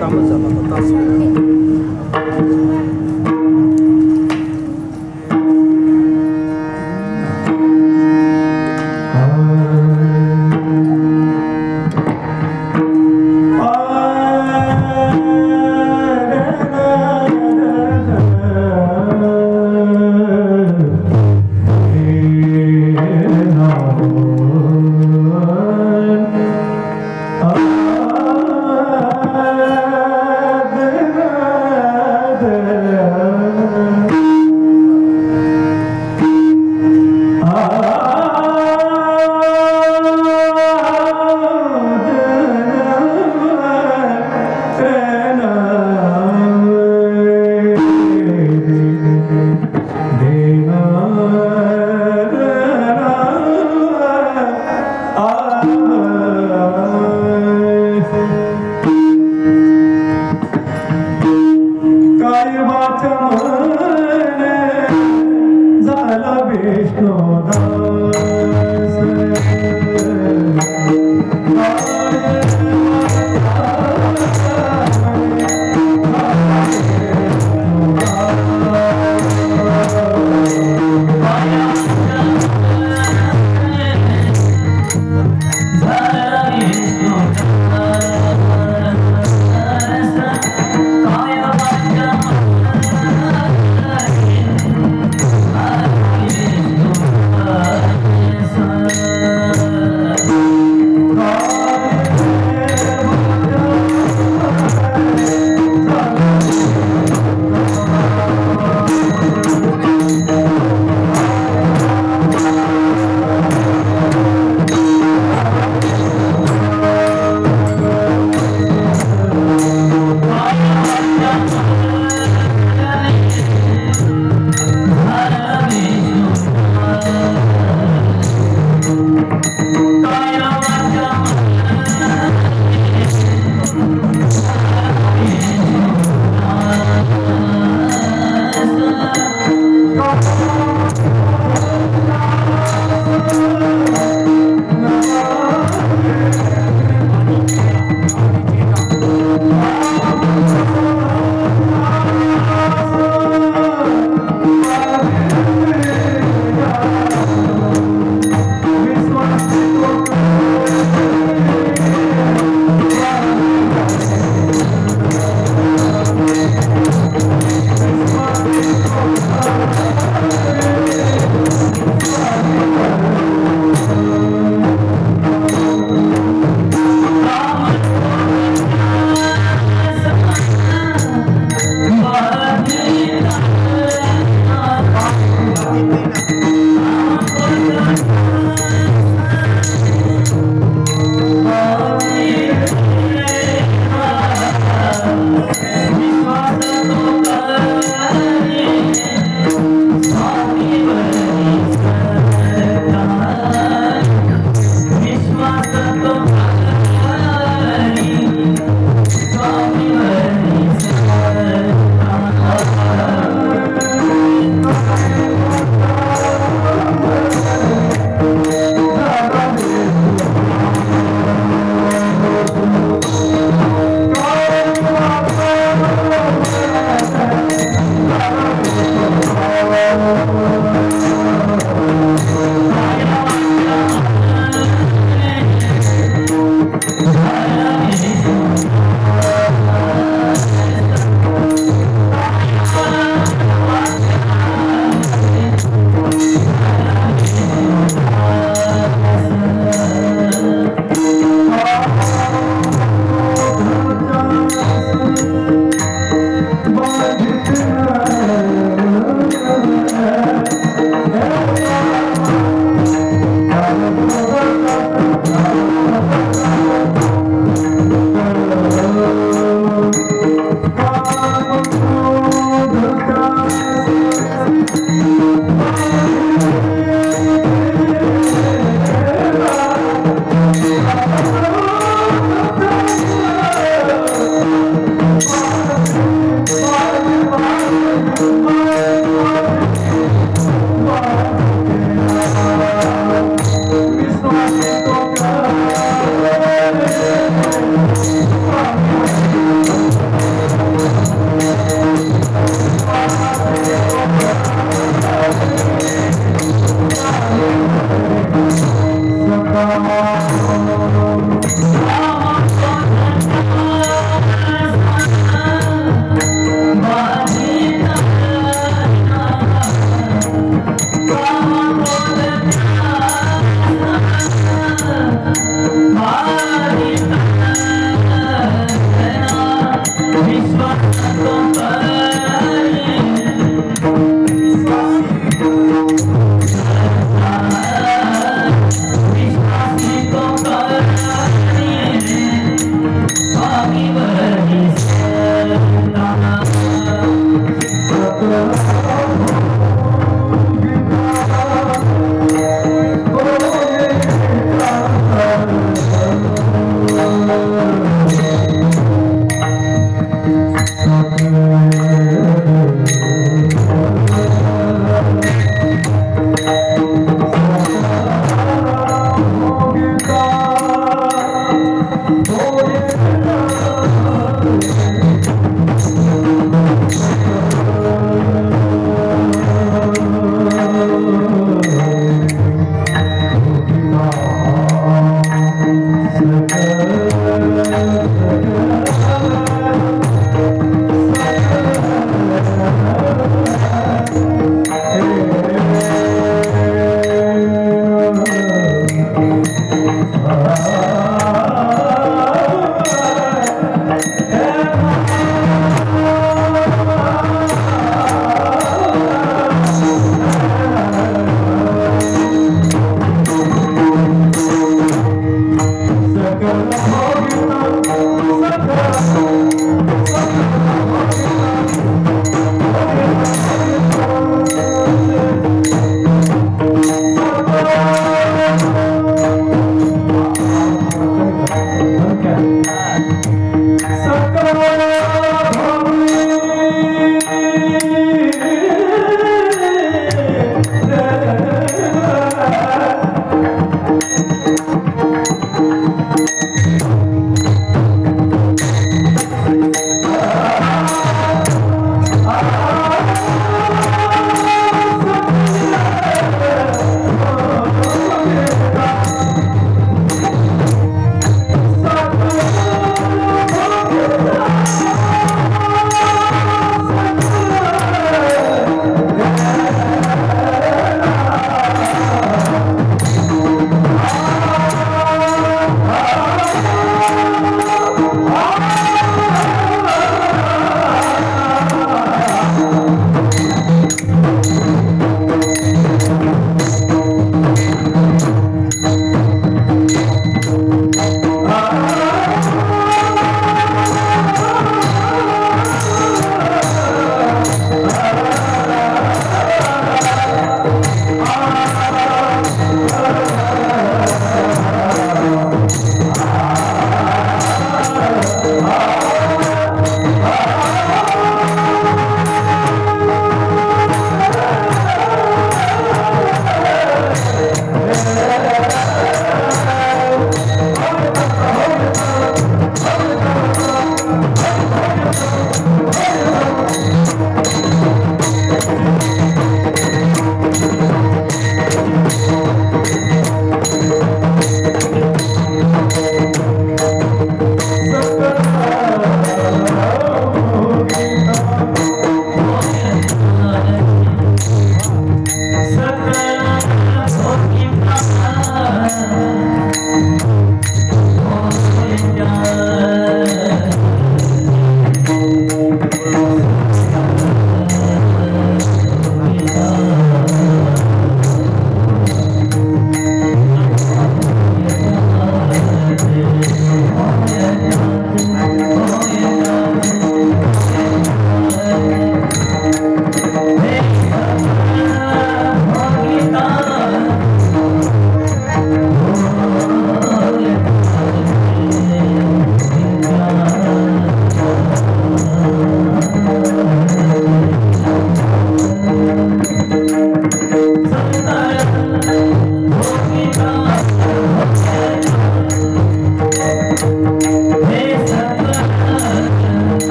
कामच झालं आता तास.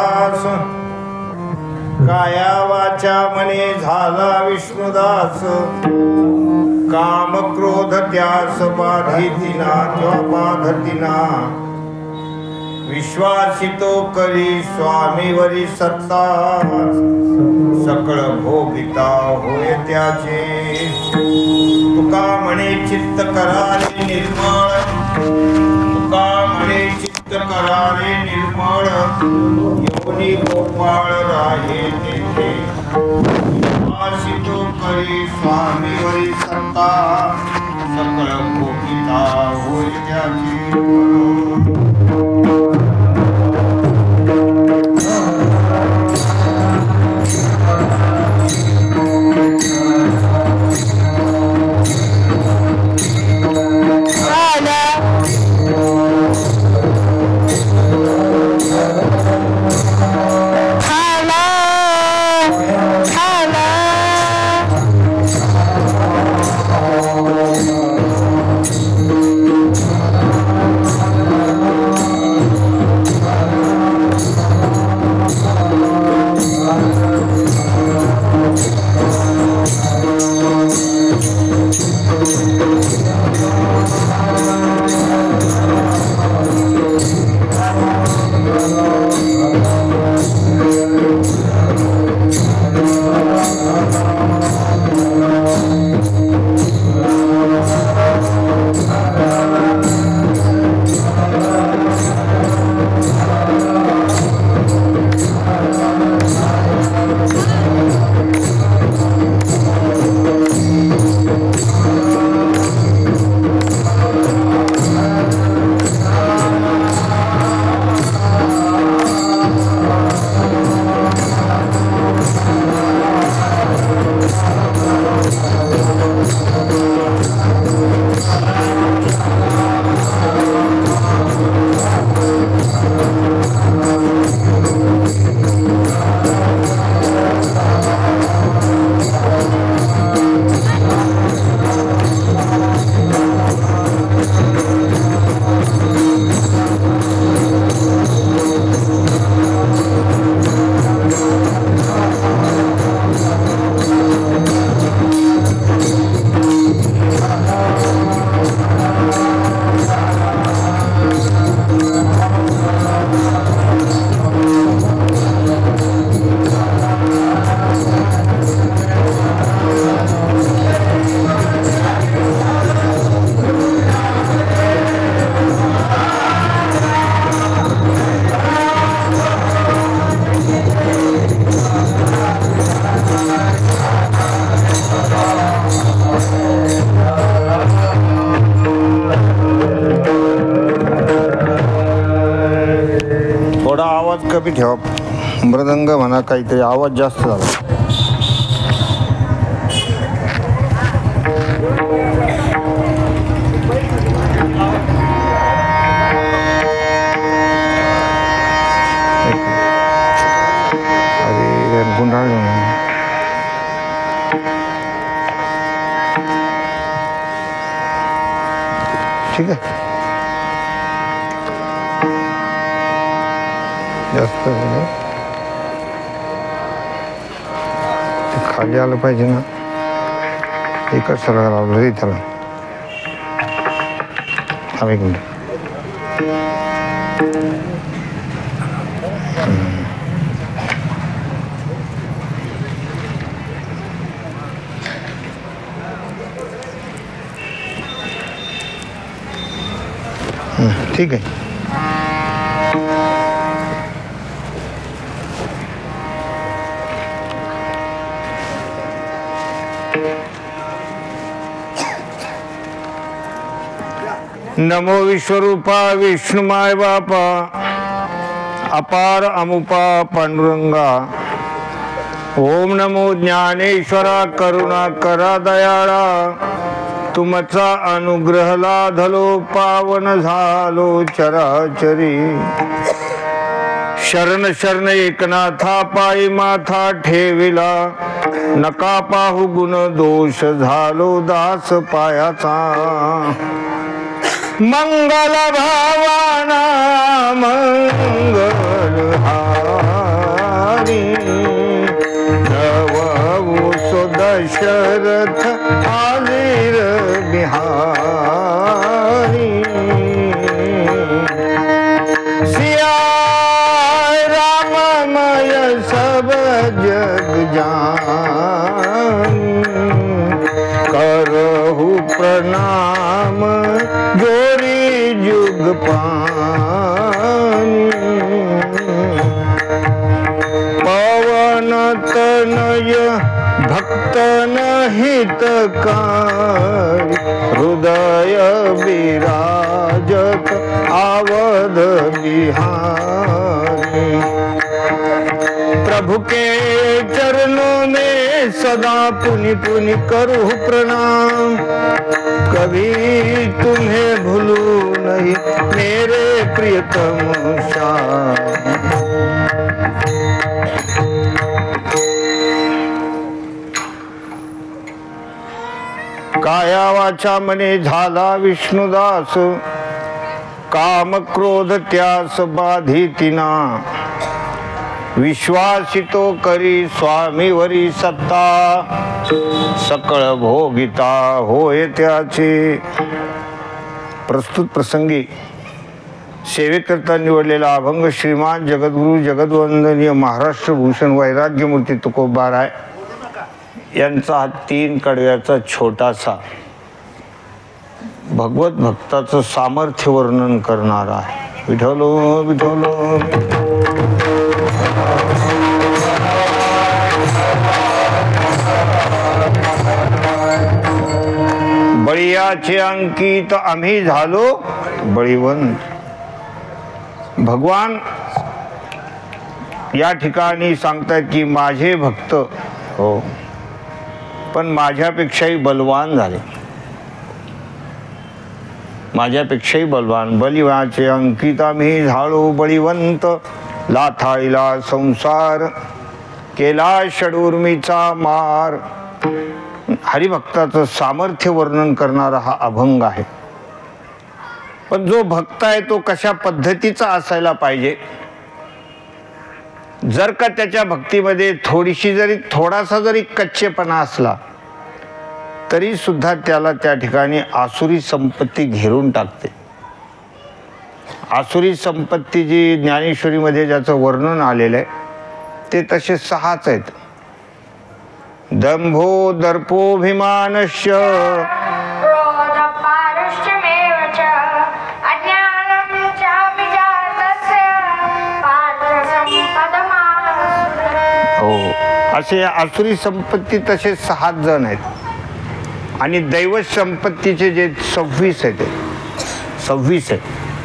दास, काया वाचा मने झाला विष्णुदास, काम क्रोध त्यास बाधितिना किंवा बाधतिना, विश्वासितो करी स्वामीवरी सत्ता, सकळ भोगिता होय त्याचे, तुका म्हणे चित्त करारे निर्मळ, तुका म्हणे चित्त करारे निर्मळ, योनी गोपाळ राहे तेथे, विश्वासितो करी स्वामीवरी सत्ता, सकळ भोगिता होय त्याचे. कमी ठेवा, मृदंग म्हणा, काहीतरी आवाज जास्त झाला. अरे गुंडाळ ठीक आहे. जास्त खाली आलं पाहिजे ना, एकच सरळ लावलं रे त्याला. थांब एक मिनिट. ठीक आहे. नमो विश्वरूपा विष्णुमाय बापा, अपार अमुपा पांडुरंगा. ओम नमो ज्ञानेश्वरा करुणा करा दयाळा, तुमचा अनुग्रह लाधलो पावन झालो चराचरी. शरण शरण एकनाथा पायी माथा ठेविला, नका पाहू गुण दोष झालो दास पायाचा. मंगल भावाना मंगल हा दशरथ आजीर बिहारी सिया राममय सब जग जानी करहु प्रणाम जोरी जुग पानी पवन तनय भक्तन हितकारी हृदय विराजत आवध बिहारी प्रभु के चरणों में सदा पुनि पुनि करूँ प्रणाम कभी तुम्हें भूलू नहीं मेरे प्रियतम श्याम। काया वाचा मने झाला विष्णुदास काम क्रोध त्यास बाधितिना विश्वासितो करी स्वामीवरी सत्ता सकळ भोगिता होय त्याचे। प्रस्तुत प्रसंगी सेवेकरता निवडलेला अभंग श्रीमान जगद्गुरु जगद्वंदनीय महाराष्ट्र भूषण वैराग्यमूर्ती तुकोबाराय यांचा हा 3 कडव्याचा छोटासा भगवत भक्ताचं सामर्थ्य वर्णन करणारा आहे। विठोलो विठोलो बळीयाचे अंकित आम्ही झालो बळीवंत। भगवान या ठिकाणी सांगतात की माझे भक्त हो पण माझ्यापेक्षाही बलवान झाले, माझ्यापेक्षाही बलवान। बलिवाचे अंकित आम्ही झालो बळीवंत लाथाळीला संसार केला षडूर्मीचा मार। हरिभक्ताचं सामर्थ्य वर्णन करणारा हा अभंग आहे। पण जो भक्त आहे तो कशा पद्धतीचा असायला पाहिजे, जर का त्याच्या भक्तीमध्ये थोडासा जरी कच्चेपणा असला तरी सुद्धा त्याला त्या ठिकाणी आसुरी संपत्ती घेरून टाकते। आसुरी संपत्ती जी ज्ञानेश्वरीमध्ये ज्याचं वर्णन आलेलं आहे ते तसे 6च आहेत। दंभो दर्पोभिमानश्च हो असे आसुरी संपत्ती तसे 6 जण आहेत आणि दैव संपत्तीचे जे 26 आहेत 26 आहेत।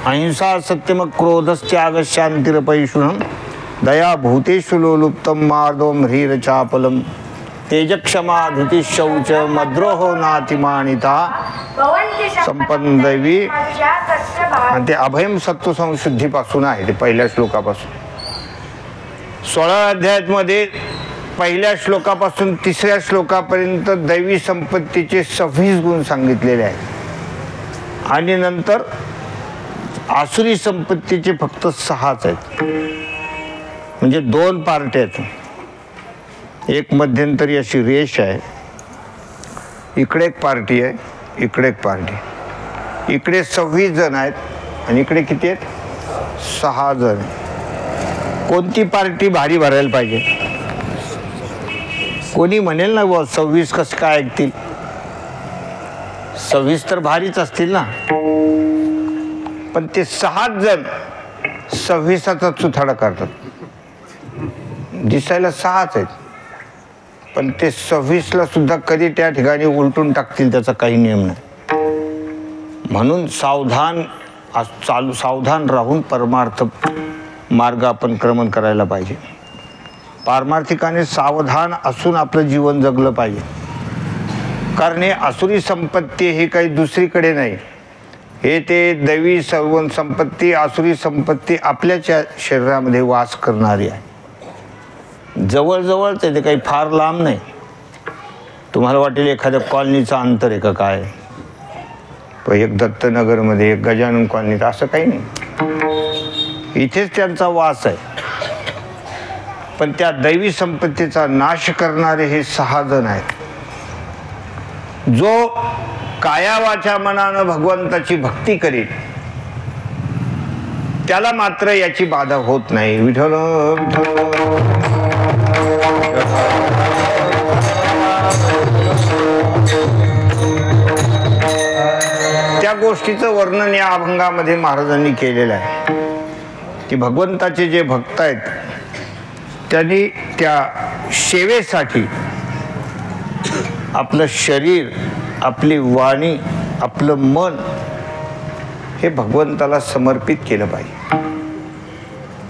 अहिंसा सत्यम क्रोधस्त्याग शांतिरपैशुनम दया भूतेषु लोलुप्तम मार्दोम ह्रीर चापलम तेजक्षमा धृती शौच मद्रोहो नातिमानिता संपन्न दैवी। आणि ते अभयम सत्व संशुद्धीपासून आहे, ते पहिल्या श्लोकापासून। 16 अध्यायामध्ये पहिल्या श्लोकापासून 3ऱ्या श्लोकापर्यंत दैवी संपत्तीचे 26 गुण सांगितलेले आहेत आणि नंतर आसुरी संपत्तीचे फक्त 6च आहेत। म्हणजे 2 पार्ट आहेत, एक मध्यंतरी अशी रेष आहे, इकडे एक पार्टी आहे, इकडे एक पार्टी। इकडे 26 जण आहेत आणि इकडे किती आहेत 6 जण। कोणती पार्टी भारी भरायला पाहिजे? कोणी म्हणेल ना बुवा 26 कसं काय ऐकतील, 26 तर भारीच असतील ना। पण ते 6 जण 26चा चुथाडा करतात। दिसायला 6च आहेत पण ते 26ला सुद्धा कधी त्या ठिकाणी उलटून टाकतील त्याचा काही नियम नाही। म्हणून सावधान राहून परमार्थ मार्ग आपण क्रमण करायला पाहिजे। पारमार्थिकाने सावधान असून आपलं जीवन जगलं पाहिजे, कारण हे आसुरी संपत्ती ही काही दुसरीकडे नाही, हे ते दैवी सर्व संपत्ती आसुरी संपत्ती आपल्याच शरीरामध्ये वास करणारी आहे। जवळजवळ ते काही फार लांब नाही। तुम्हाला वाटेल एखाद्या कॉलनीचं अंतर आहे का काय, एक दत्तनगरमध्ये एक गजानन कॉलनीत, असं काही नाही, इथेच त्यांचा वास आहे। पण त्या दैवी संपत्तीचा नाश करणारे हे 6 जण आहेत जो काया वाचा मनानं भगवंताची भक्ती करील त्याला मात्र याची बाधा होत नाही. विठ्ठल त्या गोष्टीचं वर्णन या अभंगामध्ये महाराजांनी केलेलं आहे की भगवंताचे जे भक्त आहेत त्यांनी त्या सेवेसाठी आपलं शरीर, आपली वाणी, आपलं मन हे भगवंताला समर्पित केलं पाहिजे.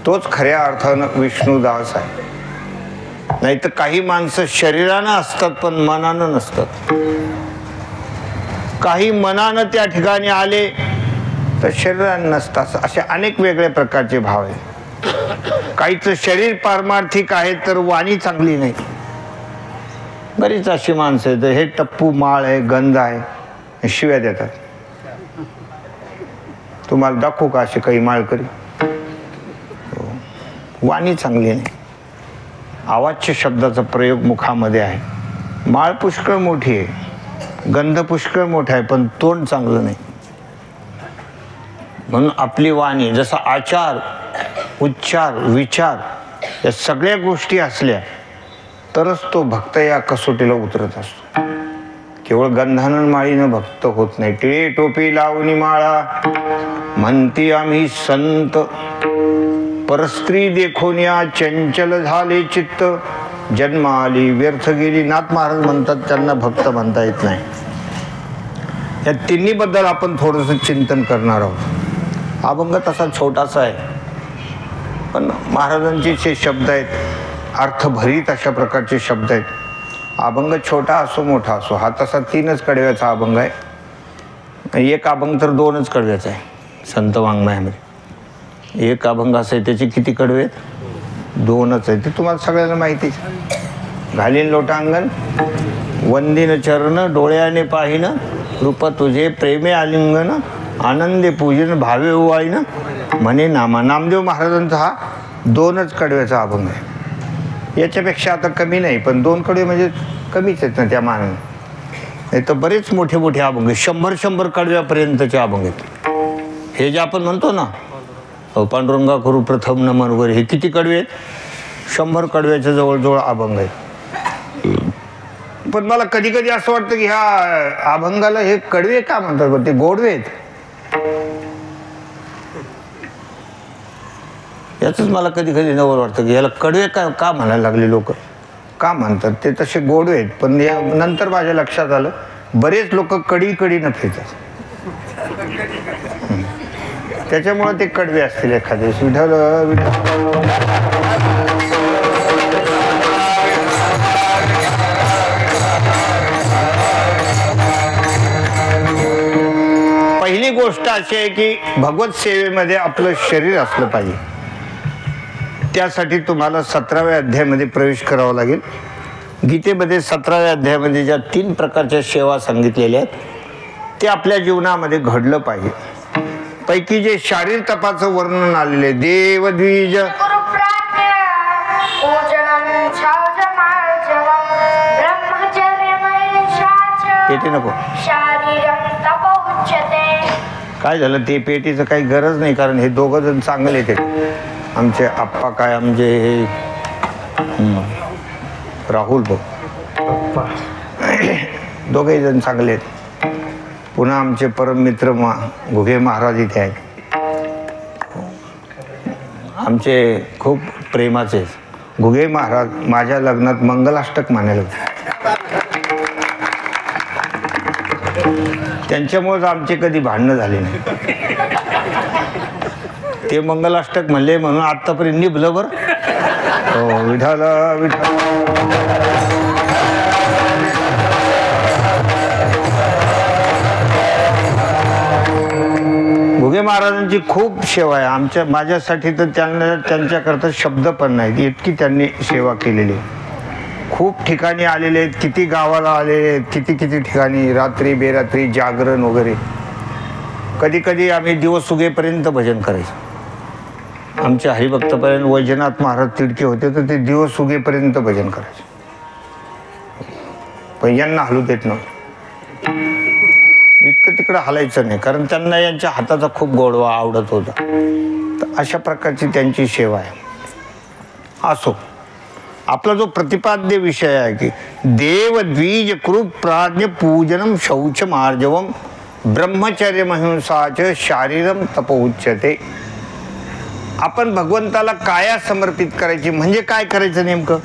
तोच खऱ्या अर्थानं विष्णुदास आहे. नाही तर काही माणसं शरीरानं असतात पण मनानं नसतात. काही मनानं त्या ठिकाणी आले तर शरीरानं नसतात. असे अनेक वेगळ्या प्रकारचे भाव आहेत. काहीचं शरीर पारमार्थिक आहे तर वाणी चांगली नाही. बरीच अशी माणसं आहेत हे टप्पू माळ आहे, गंध आहे, शिव्या देतात. तुम्हाला दाखवू का असे काही माळकरी? वाणी चांगली नाही. आवाच्य शब्दाचा प्रयोग मुखामध्ये आहे. माळ पुष्कळ मोठी आहे, गंध पुष्कळ मोठा आहे, पण तोंड चांगलं नाही. म्हणून आपली वाणी, जसा आचार, उच्चार, विचार या सगळ्या गोष्टी असल्या तरच तो भक्त या कसोटीला उतरत असतो. केवळ गंधानं माळीनं भक्त होत नाही. टिळे टोपी लावणी माळा म्हणती आम्ही संत, परस्त्री देखून या चंचल झाले चित्त, जन्म आली व्यर्थ गेली. नाथ महाराज म्हणतात त्यांना भक्त म्हणता येत नाही. या तिन्ही बद्दल आपण थोडंसं चिंतन करणार आहोत. अभंग तसा छोटासा आहे पण महाराजांचे जे शब्द आहेत अर्थभरीत अशा प्रकारचे शब्द आहेत. अभंग छोटा असो मोठा असो, हा तसा 3च कडव्याचा अभंग आहे. एक अभंग तर 2च कडव्याचा आहे संत वाङ्मयामध्ये. एक अभंग असं आहे त्याचे किती कडवे आहेत? 2च आहे. ते तुम्हाला सगळ्यांना माहितीच. घालीन लोटांगण वंदिन चरण, डोळ्याने पाहिन रूप तुझे, प्रेमे आलिंगन, आनंदे पूजन, भावे उवाळीन म्हणे नामा. नामदेव महाराजांचा हा 2च कडव्याचा अभंग आहे. याच्यापेक्षा आता कमी नाही, पण 2 कडवे म्हणजे कमीच आहेत ना त्या मानाने. नाही तर बरेच मोठे मोठे अभंग 100 कडव्यापर्यंतचे अभंग आहेत. हे जे आपण म्हणतो ना पांडुरंगा करू प्रथम नमन वगैरे, हे किती कडवे आहेत? 100 कडव्याच्या जवळजवळ अभंग आहेत. पण मला कधी कधी असं वाटतं की ह्या अभंगाला हे कडवे का म्हणतात? पण ते गोडवे आहेत. याच मला कधी कधी नवल वाटतं की याला कडवे का म्हणायला लागले लोक. का म्हणतात? ते तसे गोडवे आहेत. पण या नंतर माझ्या लक्षात आलं बरेच लोक कडीनं फिरतात, त्याच्यामुळे ते कडवे असतील एखादे. विठ्ठल पहिली गोष्ट अशी आहे की भगवत सेवेमध्ये आपलं शरीर असलं पाहिजे. त्यासाठी तुम्हाला 17व्या अध्यायामध्ये प्रवेश करावा लागेल. गीतेमध्ये 17व्या अध्यायामध्ये ज्या 3 प्रकारच्या सेवा सांगितलेल्या आहेत ते आपल्या जीवनामध्ये घडलं पाहिजे. पैकी जे शारीर तपाचं वर्णन आलेले देवद्विज, पेटी नको. काय झालं ते पेटीचं काही गरज नाही, कारण हे 2 जण चांगले ते. आमचे आप्पा काय आमचे हे राहुल भाऊ 2घही जण चांगले आहेत. पुन्हा आमचे परम मित्र घुगे महाराज इथे आहेत. आमचे खूप प्रेमाचे घुगे महाराज माझ्या लग्नात मंगलाष्टक म्हणायला होते. त्यांच्यामुळेच आमचे कधी भांडणं झाले नाही. ते मंगलाष्टक म्हणले म्हणून आतापर्यंत निभलं बरं. हो विठ्ठल विठ्ठल. घुगे महाराजांची खूप सेवा आहे माझ्यासाठी तर त्यांच्याकरता शब्द पण नाहीत, इतकी त्यांनी सेवा केलेली आहे. खूप ठिकाणी आलेले आहेत, किती गावाला आलेले आहेत, किती ठिकाणी रात्री बेरात्री जागरण वगैरे. कधी कधी आम्ही दिवस उगेपर्यंत भजन करायचो. आमच्या हरिभक्तपर्यंत वैजनाथ महाराज तिडके होते तर ते दिवस उगेपर्यंत भजन करायचे. पण यांना हलू देत नव्हते. इतकं तिकडं हलायचं नाही, कारण त्यांना यांच्या हाताचा खूप गोडवा आवडत होता. तर अशा प्रकारची त्यांची सेवा आहे. असो, आपला जो प्रतिपाद्य विषय आहे की देव द्विज कृप प्राज्ञ पूजनम शौच मार्जवम ब्रह्मचर्य महिंसाच शारीरम तप उच्यते. आपण भगवंताला काया समर्पित करायची म्हणजे काय करायचं नेमकं,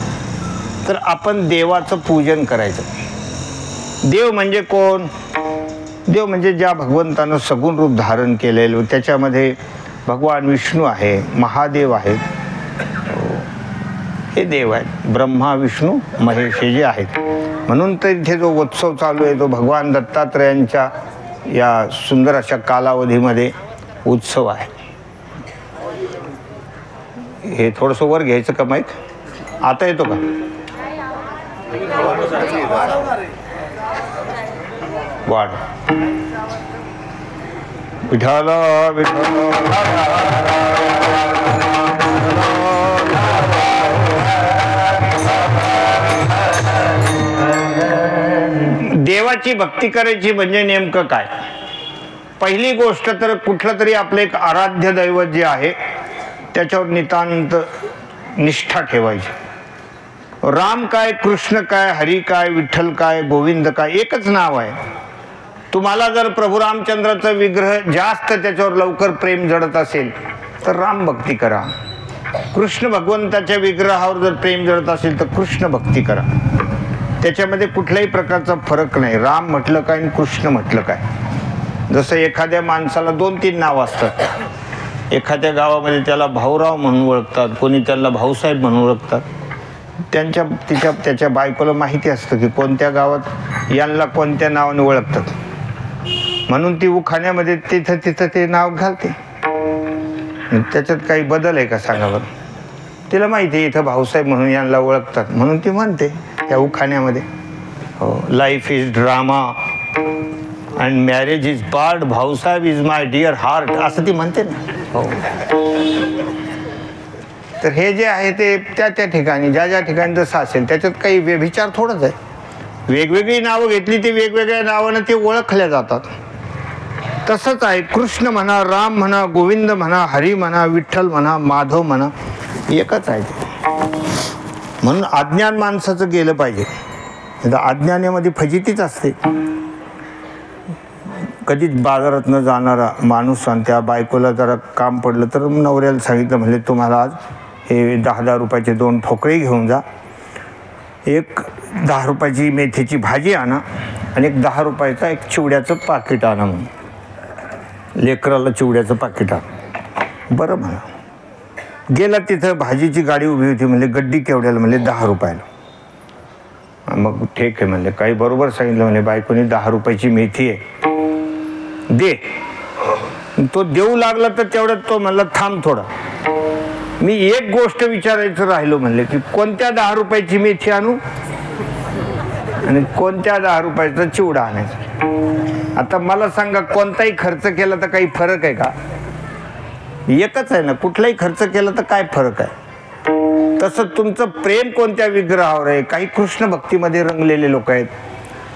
तर आपण देवाचं पूजन करायचं. देव म्हणजे कोण? देव म्हणजे ज्या भगवंतानं सगुण रूप धारण केलेलं, त्याच्यामध्ये भगवान विष्णू आहे, महादेव आहेत, हे देव आहेत. ब्रह्मा विष्णू महेश हे जे आहेत. म्हणून तर इथे जो उत्सव चालू आहे तो भगवान दत्तात्रयांच्या या सुंदर अशा कालावधीमध्ये उत्सव आहे. हे थोडंसं वर घ्यायचं का माईक? आता येतो का? वाढ. विठ्ठल विठ्ठल देवाची भक्ती करायची म्हणजे नेमकं काय? पहिली गोष्ट तर कुठलं तरी आपलं एक आराध्य दैवत जे आहे त्याच्यावर नितांत निष्ठा ठेवायची. राम काय, कृष्ण काय, हरी काय, विठ्ठल काय, गोविंद काय, एकच नाव आहे. तुम्हाला जर प्रभू रामचंद्राचा विग्रह जास्त त्याच्यावर लवकर प्रेम जडत असेल तर राम भक्ती करा. कृष्ण भगवंताच्या विग्रहावर जर प्रेम जडत असेल तर कृष्ण भक्ती करा. त्याच्यामध्ये कुठल्याही प्रकारचा फरक नाही. राम म्हटलं काय आणि कृष्ण म्हटलं काय. जसं एखाद्या माणसाला 2-3 नाव असतात. एखाद्या गावामध्ये त्याला भाऊराव म्हणून ओळखतात, कोणी त्याला भाऊसाहेब म्हणून ओळखतात. त्याच्या बायकोला माहिती असतं की कोणत्या गावात यांना कोणत्या नावाने ओळखतात, म्हणून ती उखाण्यामध्ये तिथं ते नाव घालते. त्याच्यात काही बदल आहे का सांगा बरं? तिला माहिती आहे इथं भाऊसाहेब म्हणून यांना ओळखतात, म्हणून ती म्हणते त्या उखाण्यामध्ये, हो, life is drama and marriage is part, Bhausaheb is my dear heart, असं ती म्हणते ना. हो, तर हे जे आहे ते त्या ठिकाणी ज्या ठिकाणी जसं असेल त्याच्यात काही व्यभिचार थोडंच आहे. वेगवेगळी नावं घेतली ती वेगवेगळ्या नावानं ते ओळखल्या जातात. तसंच आहे. कृष्ण म्हणा, राम म्हणा, गोविंद म्हणा, हरी म्हणा, विठ्ठल म्हणा, माधव म्हणा, एकच आहे ते. म्हणून अज्ञान माणसाचं गेलं पाहिजे. अज्ञानामध्ये फजितीच असते. कधीच बाजारात न जाणारा माणूस आणि त्या बायकोला जरा काम पडलं तर नवऱ्याला सांगितलं, म्हणजे तुम्हाला आज हे 10-10 रुपयाचे 2 ठोकळे घेऊन जा, एक 10 रुपयाची मेथीची भाजी आणा आणि एक 10 रुपयाचा एक चिवड्याचं पाकिट आणा. म्हणून लेकराला चिवड्याचं पाकिट आणा. बरं म्हणा. गेला तिथं, भाजीची गाडी उभी होती, म्हणजे गड्डी केवढ्याला? म्हणजे 10 रुपयाला. मग ठीक आहे म्हणले, काही बरोबर सांगितलं. म्हणजे बायकोनी 10 रुपयाची मेथी आहे, दे. तो देऊ लागला तर तेवढ्यात तो म्हणला, थांब थोडा, मी एक गोष्ट विचारायचं राहिलो. म्हणले की कोणत्या 10 रुपयाची मेथी आणू आणि कोणत्या 10 रुपयाचा चिवडा आणायचा? आता मला सांगा, कोणताही खर्च केला तर काही फरक आहे का? एकच आहे ना. कुठलाही खर्च केला तर काय फरक आहे? तसं तुमचं प्रेम कोणत्या विग्रहावर आहे? काही कृष्ण भक्तीमध्ये रंगलेले लोक आहेत,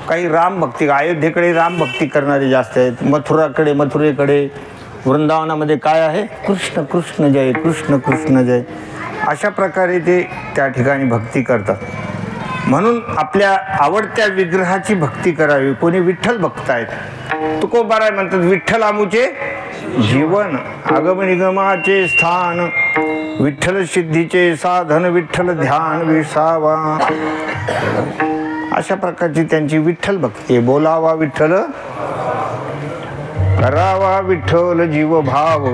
काही राम भक्ती, अयोध्येकडे राम भक्ती करणारे जास्त आहेत, मथुरेकडे वृंदावनामध्ये काय आहे? कृष्ण कृष्ण जय, कृष्ण कृष्ण जय. अशा प्रकारे ते त्या ठिकाणी भक्ती करतात. म्हणून आपल्या आवडत्या विग्रहाची भक्ती करावी. कोणी विठ्ठल भक्त आहेत, तुकोबाराय म्हणतात, विठ्ठल आमुचे जीवन, आगम निगमाचे स्थान, विठ्ठल सिद्धीचे साधन, विठ्ठल ध्यान विसावा. अशा प्रकारची त्यांची विठ्ठल भक्ती. बोलावा विठ्ठल, करावा विठ्ठल जीव भाव,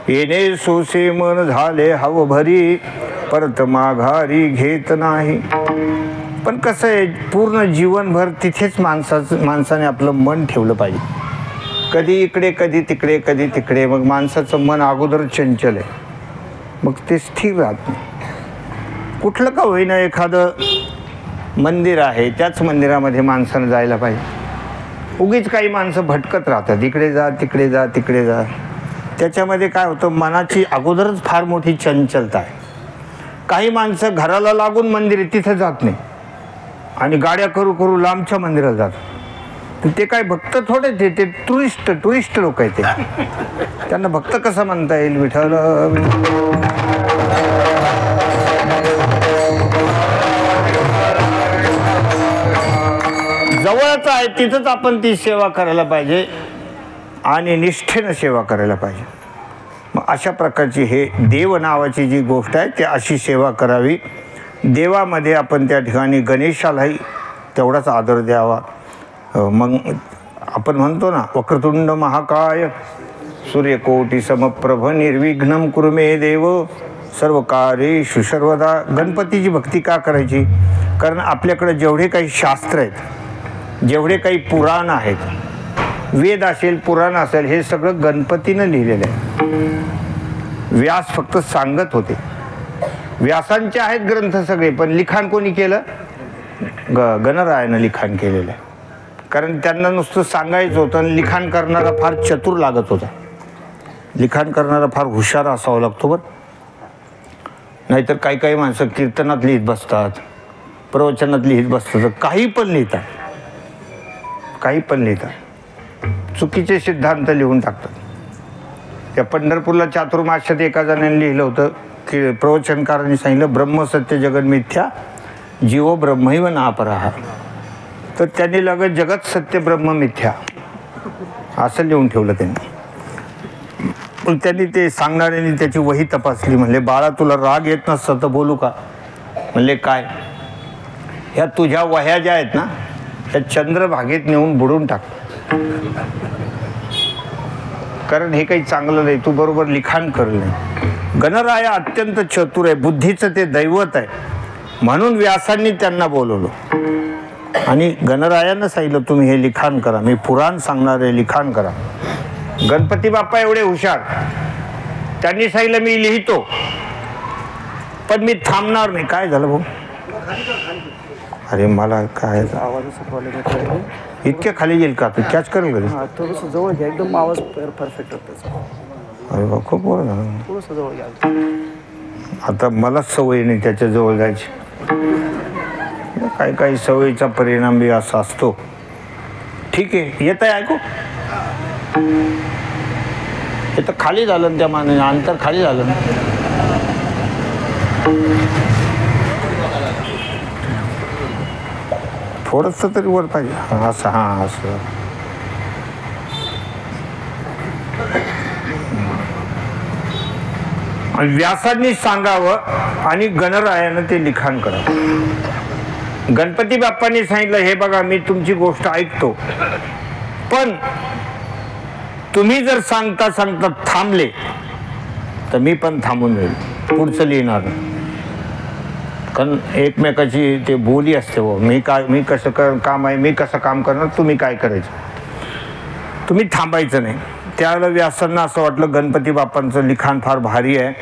येणे सोसे मन झाले हव भरी, परत माघारी घेत नाही. पण कसं आहे, पूर्ण जीवनभर तिथेच माणसाने आपलं मन ठेवलं पाहिजे. कधी इकडे, कधी तिकडे, कधी तिकडे. मग माणसाचं मन अगोदर चंचल आहे, मग ते स्थिर राहत नाही. कुठलं का होईना एखादं मंदिर आहे, त्याच मंदिरामध्ये माणसानं जायला पाहिजे. उगीच काही माणसं भटकत राहतात, इकडे जा तिकडे जा तिकडे जा. त्याच्यामध्ये काय होतं, मनाची अगोदरच फार मोठी चंचलता आहे. काही माणसं घराला लागून मंदिर आहे तिथं जात नाही आणि गाड्या करू लांबच्या मंदिरात जातात. ते काय भक्त थोडे ते टुरिस्ट लोक आहेत ते. त्यांना भक्त कसं म्हणता येईल? विठ्ठल जवळच आहे, तिथंच आपण ती सेवा करायला पाहिजे आणि निष्ठेनं सेवा करायला पाहिजे. मग अशा प्रकारची हे देव नावाची जी गोष्ट आहे ती अशी सेवा करावी. देवामध्ये आपण त्या ठिकाणी गणेशालाही तेवढाच आदर द्यावा. मग आपण म्हणतो ना, वक्रतुंड महाकाय सूर्यकोटी समप्रभ निर्विघ्नं कुरु मे देव सर्व कार्येषु सर्वदा. गणपतीची भक्ती का करायची? कारण आपल्याकडे जेवढे काही शास्त्र आहेत, जेवढे काही पुराण आहेत, वेद असेल, पुराण असेल, हे सगळं गणपतीनं लिहिलेलं आहे. व्यास फक्त सांगत होते. व्यासांचे आहेत ग्रंथ सगळे, पण लिखाण कोणी केलं? गणरायानं लिखाण केलेलं आहे. कारण त्यांना नुसतं सांगायचं होतं आणि लिखाण करणारा फार चतुर लागत होता. लिखाण करणारा फार हुशार असावं लागतो बरं. नाहीतर काही माणसं कीर्तनात लिहित बसतात, प्रवचनात लिहित बसतात, काही पण लिहितात, चुकीचे सिद्धांत लिहून टाकतात. त्या पंढरपूरला चातुर्मास्यात एका जणांनी लिहिलं होतं की प्रवचनकारांनी सांगितलं, ब्रह्मसत्य जगन मिथ्या जीवो ब्रह्मैव नापराः. तर त्यांनी लगत जगत सत्य ब्रह्म मिथ्या असं लिहून ठेवलं त्यांनी. पण त्यांनी ते सांगणाऱ्यांनी त्याची वही तपासली. म्हणले, बाळा तुला राग येत नसतं तर बोलू का? म्हणले, काय? ह्या तुझ्या वह्या ज्या आहेत ना, त्या चंद्रभागेत नेऊन बुडून टाक. कारण हे काही चांगलं नाही, तू बरोबर लिखाण करलं नाही. गणराय अत्यंत चतुर आहे, बुद्धीचं ते दैवत आहे. म्हणून व्यासांनी त्यांना बोलवलं आणि गणरायांना सांगितलं, तुम्ही हे लिखाण करा, मी पुराण सांगणार आहे, लिखाण करा. गणपती बाप्पा एवढे हुशार, त्यांनी सांगितलं मी लिहितो पण मी थांबणार नाही. काय झालं भाऊ? अरे मला काय इतक्या खाली येईल का? तू कॅच करेल का? थोडंसं जवळ घ्या, एकदम आवाज परफेक्ट होता. अरे बा, खूप बरं झालं. थोडंसं जवळ घ्या. आता मला सवय नाही त्याच्या जवळ जायची. काही सवयीचा परिणाम बी असा असतो. ठीक आहे, येत आहे ऐकू. हे तर खाली झालं त्या मानाने, अंतर खाली झालं. थोडस तरी वर पाहिजे. असं हां असं. व्यासांनी सांगावं आणि गणरायानं ते लिखाण करावं. गणपती बाप्पांनी सांगितलं, हे बघा मी तुमची गोष्ट ऐकतो, पण तुम्ही जर सांगता सांगता थांबले तर मी पण थांबून जाईल, पुढचं लिहिणार. कारण एकमेकाची ते बोली असते. हो, मी कसं काम आहे, मी कसं काम करणार, तुम्ही काय करायचं, तुम्ही थांबायचं नाही. त्यावेळेला व्यासांना असं वाटलं गणपती बाप्पांचं लिखाण फार भारी आहे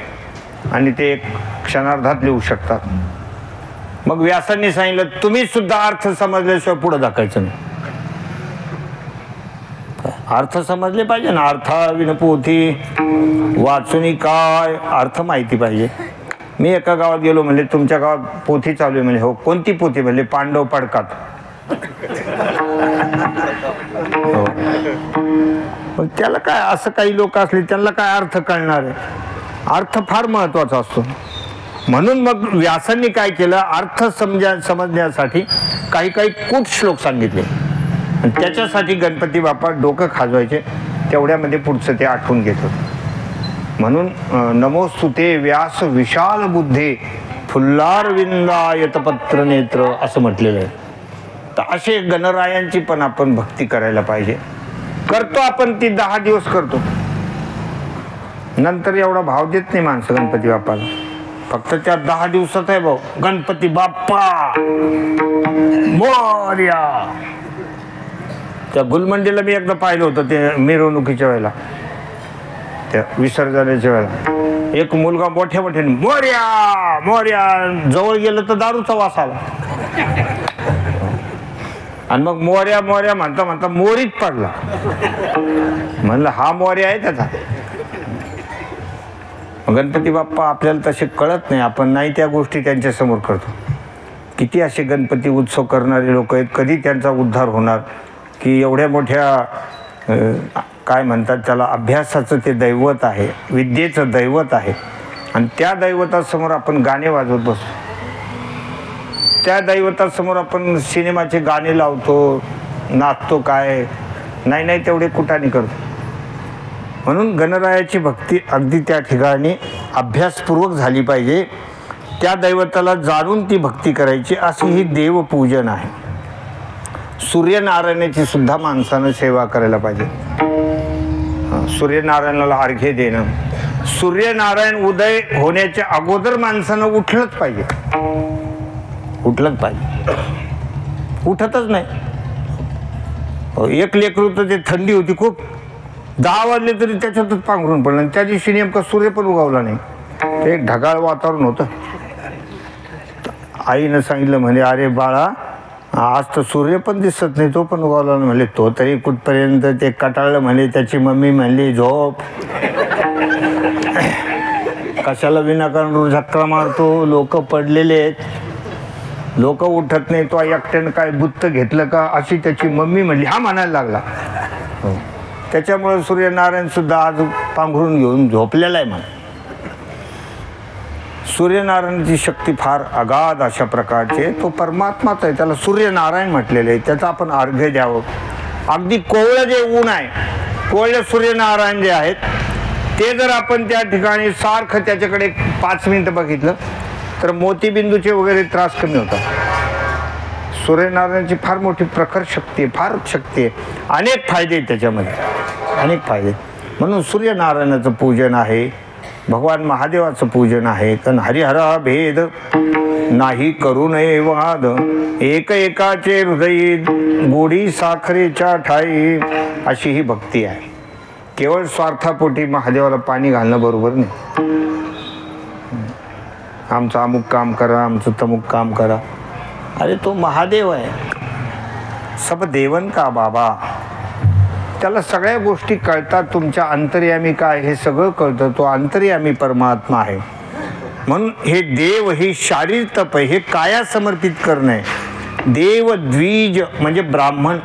आणि ते एक क्षणार्धात लिहू शकतात. मग व्यासांनी सांगितलं, तुम्ही सुद्धा अर्थ समजल्याशिवाय पुढे दाखायचं नाही. अर्थ समजले पाहिजे ना. अर्थाविन पोथी वाचून काय अर्थ माहिती पाहिजे. मी एका गावात गेलो, म्हणले तुमच्या गावात पोथी चालू आहे. म्हणजे हो, कोणती पोथी? म्हणले पांडव पडकात. हो. मग त्याला काय, असं काही लोक असले त्यांना काय अर्थ कळणार आहे? अर्थ फार महत्वाचा असतो. म्हणून मग व्यासांनी काय केलं, अर्थ समजण्यासाठी काही कूट श्लोक सांगितले आणि त्याच्यासाठी गणपती बाप्पा डोकं खाजवायचे. तेवढ्यामध्ये पुढचं ते आठवून घेत होते. म्हणून नमोस्तुते व्यास विशाल बुद्धे फुल्लार विंदायत पत्र नेत्र असं म्हटलेलं आहे. तर असे गणरायांची पण आपण भक्ती करायला पाहिजे. करतो आपण ती 10 दिवस करतो, नंतर एवढा भाव देत नाही माणसं गणपती बाप्पाला. फक्त त्या 10 दिवसात आहे भाऊ, गणपती बाप्पा मोरया. त्या गुलमंडीला मी एकदा पाहिलं होतं, ते मिरवणुकीच्या वेळेला, त्या विसर्जनाच्या वेळेला एक मुलगा मोठ्या मोठ्याने मोरया मोरया, जवळ गेलं तर दारूचा वास आला आणि मग मोर्या मोर्या म्हणता म्हणता मोरीत पडला. म्हणलं हा मोर्या आहे त्याचा. गणपती बाप्पा आपल्याला तसे कळत नाही, आपण नाही त्या गोष्टी त्यांच्या समोर करतो. किती असे गणपती उत्सव करणारे लोक आहेत, कधी त्यांचा उद्धार होणार की एवढ्या मोठ्या काय म्हणतात त्याला, अभ्यासाचं ते दैवत आहे, विद्येचं दैवत आहे, आणि त्या दैवतासमोर आपण गाणे वाजवत बसतो. त्या दैवतासमोर आपण सिनेमाचे गाणे लावतो, नाचतो. काय नाही नाही तेवढे कुठाने करतो. म्हणून गणरायाची भक्ती अगदी त्या ठिकाणी अभ्यासपूर्वक झाली पाहिजे. त्या दैवताला जाणून ती भक्ती करायची, अशी ही देवपूजन आहे. सूर्यनारायणाची सुद्धा माणसानं सेवा करायला पाहिजे. सूर्यनारायणाला अर्घ्य देणं, सूर्यनारायण उदय होण्याच्या अगोदर माणसानं उठलंच पाहिजे. उठलंच पाहिजे, उठतच नाही. एक लेकरू तर ते थंडी होती खूप, 10 वाजले तरी त्याच्यातच पांघरून पडलं. आणि त्या दिवशी नेमका सूर्य पण उगवला नाही, ते एक ढगाळ वातावरण होतं. आईनं सांगितलं म्हणे, अरे बाळा आज तर सूर्य पण दिसत नाही, तो पण उगवला नाही. म्हणले तो तरी कुठपर्यंत ते कटाळलं. म्हणे त्याची मम्मी म्हणली झोप, कशाला विनाकारण झक्का मारतो, लोक पडलेले आहेत, लोक उठत नाही, तो एकट्यानं काय बुत्त घेतलं का, अशी त्याची मम्मी म्हणली. हा म्हणायला लागला. त्याच्यामुळे सूर्यनारायण सुद्धा आज पांघरून घेऊन झोपलेला आहे. म्हणा सूर्यनारायणाची शक्ती फार अगाध अशा प्रकारचे, तो परमात्माच आहे, त्याला सूर्यनारायण म्हटलेलं आहे. त्याचा आपण अर्घ्य द्यावं. अगदी कोवळं जे ऊन आहे, कोवळे सूर्यनारायण जे आहेत, ते जर आपण त्या ठिकाणी सारखं त्याच्याकडे 5 मिनिटं बघितलं तर मोतीबिंदूचे वगैरे त्रास कमी होतात. सूर्यनारायणाची फार मोठी प्रखर शक्ती आहे, फार शक्ती आहे, अनेक फायदे आहेत त्याच्यामध्ये, अनेक फायदे. म्हणून सूर्यनारायणाचं पूजन आहे, भगवान महादेवाचं पूजन आहे. कारण हरिहरा भेद नाही करू नये वाद, एक एकाचे हृदयी गोडी साखरेच्या ठाई, अशी ही भक्ती आहे. केवळ स्वार्थापोटी महादेवाला पाणी घालणं बरोबर नाही. आमचं अमुक काम करा, आमचं तमुक काम करा. अरे तो महादेव आहे, सब देवन का बाबा, त्याला सगळ्या गोष्टी कळतात. तुमच्या अंतर्यामी काय हे सगळं कळतं, तो अंतर्यामी परमात्मा आहे. म्हणून हे देव, हे शारीर तप आहे, हे काया समर्पित करणं आहे. देव द्विज म्हणजे ब्राह्मण,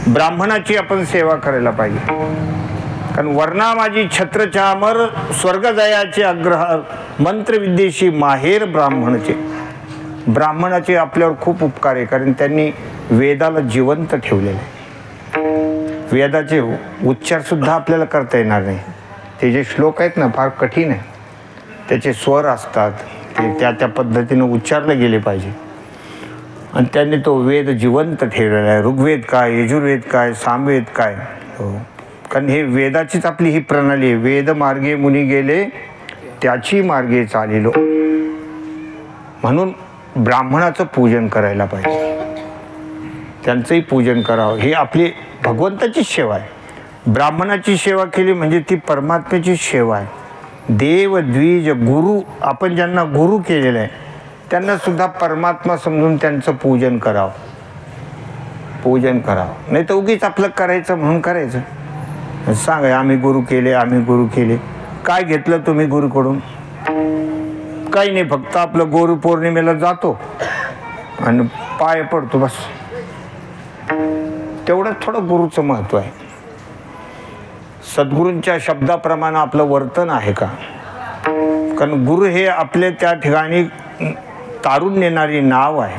ब्राह्मणाची आपण सेवा करायला पाहिजे. कारण वर्णा माझी छत्र चामर, स्वर्ग जयाचे अग्रहार, मंत्रविद्येशी माहेर ब्राह्मणाचे. ब्राह्मणाचे आपल्यावर खूप उपकार आहे, कारण त्यांनी वेदाला जिवंत ठेवलेलं आहे. वेदाचे उच्चार सुद्धा आपल्याला करता येणार नाही. ते जे श्लोक आहेत ना फार कठीण आहे, त्याचे स्वर असतात, ते त्या त्या पद्धतीनं उच्चारले गेले पाहिजे. आणि त्यांनी तो वेद जिवंत ठेवलेला आहे. ऋग्वेद काय, यजुर्वेद काय, सामवेद काय. कारण हे वेदाचीच आपली ही प्रणाली आहे. वेद मार्गे मुनी गेले, त्याची मार्गे चालिलो. म्हणून ब्राह्मणाचं पूजन करायला पाहिजे, त्यांचंही पूजन करावं. ही आपली भगवंताची सेवा आहे. ब्राह्मणाची सेवा केली म्हणजे ती परमात्म्याची सेवा आहे. देव द्विज गुरु, आपण ज्यांना गुरु केलेलं आहे त्यांना सुद्धा परमात्मा समजून त्यांचं पूजन करावं, पूजन करावं. नाही तर उगीच आपलं करायचं म्हणून करायचं. सांगा आम्ही गुरु केले, आम्ही गुरु केले. काय घेतलं तुम्ही गुरुकडून? काही नाही, फक्त आपलं गुरु पौर्णिमेला जातो आणि पाय पडतो, बस. तेवढं थोडं गुरुचं महत्त्व आहे. सद्गुरूंच्या शब्दाप्रमाणे आपलं वर्तन आहे का? कारण गुरु हे आपले त्या ठिकाणी तारून नेणारी नाव आहे,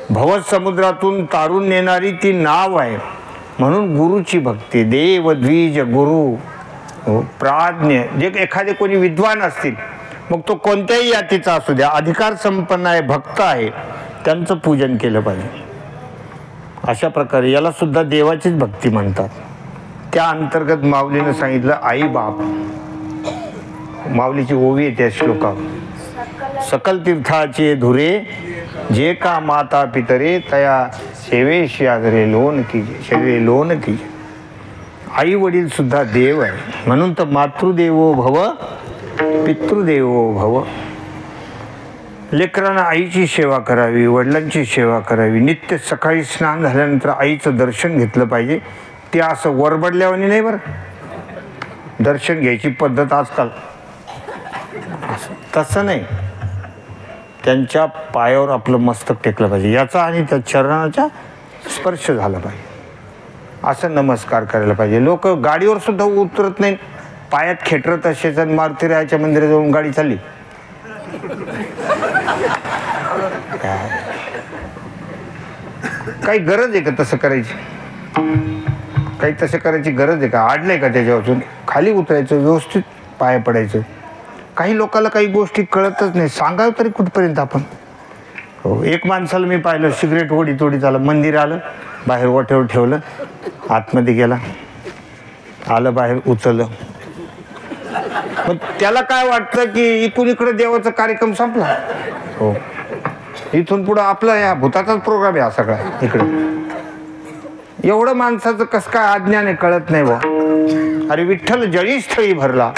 भवसमुद्रातून तारून नेणारी ती नाव आहे. म्हणून गुरुची भक्ती. देव द्विज गुरु प्राज्ञ, जे एखादे कोणी विद्वान असतील, मग तो कोणत्याही जातीचा असू द्या, अधिकार संपन्न आहे, भक्त आहे, त्यांचं पूजन केलं पाहिजे. अशा प्रकारे याला सुद्धा देवाचीच भक्ती म्हणतात. त्या अंतर्गत माऊलीनं सांगितलं आई बाप. माऊलीची ओवी आहे त्या श्लोकात. सकल तीर्थाचे धुरे, जे का माता पितरे, तया सेवेशी आदरे लोन कीजे, शरीरे लोन कीजे. आई वडील सुद्धा देव आहे. म्हणून तर मातृदेवो भव, पितृदेवो भव. लेकरांना आईची सेवा करावी, वडिलांची सेवा करावी. नित्य सकाळी स्नान झाल्यानंतर आईचं दर्शन घेतलं पाहिजे. ते असं वरबडल्यावानी नाही बरं, दर्शन घ्यायची पद्धत आजकाल तसं नाही. त्यांच्या पायावर आपलं मस्तक टेकलं पाहिजे, याचा आणि त्या चरणाचा स्पर्श झाला पाहिजे. असं नमस्कार करायला पाहिजे. लोक गाडीवर सुद्धा उतरत नाही, पायात खेटरत असेच आणि मारुतीरायाच्या मंदिरात जाऊन गाडी चालली. काही गरज आहे का तसं करायची? काही तसं करायची गरज आहे का? आडलंय का त्याच्यावरून? खाली उतरायचं, व्यवस्थित पाया पडायचं. काही लोकांना काही गोष्टी कळतच नाही, सांगावं तरी कुठपर्यंत आपण. हो, एक माणसाला मी पाहिलं, सिगरेट ओढीत ओढीत आलं, मंदिर आलं, बाहेर वाटेवर ठेवलं, आतमध्ये गेला, आलं बाहेर, उचललं. मग त्याला काय वाटतं की इकडून इकडे देवाचा कार्यक्रम संपला. हो, इथून पुढं आपला या भूताचाच प्रोग्राम आहे हा सगळा इकडे. एवढं माणसाचं कसं काय अज्ञान आहे कळत नाही बा. अरे विठ्ठल जळीस्थळी भरला,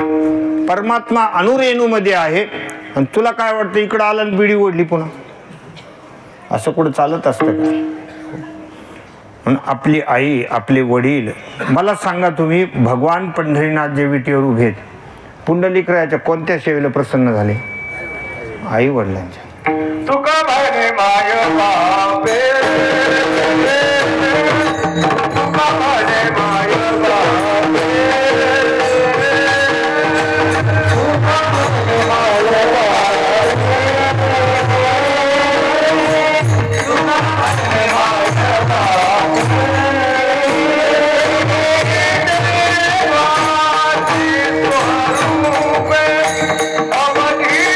परमात्मा अनुरेणूमध्ये आहे, आणि तुला काय वाटतं इकडं आलं आणि बिडी ओढली पुन्हा? असं कुठं चालत असतं का? म्हणून आपली आई, आपले वडील, मला सांगा तुम्ही, भगवान पंढरीनाथ जे विटेवर उभेत, पुंडलिकरायाच्या कोणत्या सेवेला प्रसन्न झाले? आई वडिलांच्या. तुका म्हणे माय बापे, तुका म्हणे माय बापे, तुका म्हणे माय बापे, तुका म्हणे माय बापे, देवाची स्वरूपे अवधी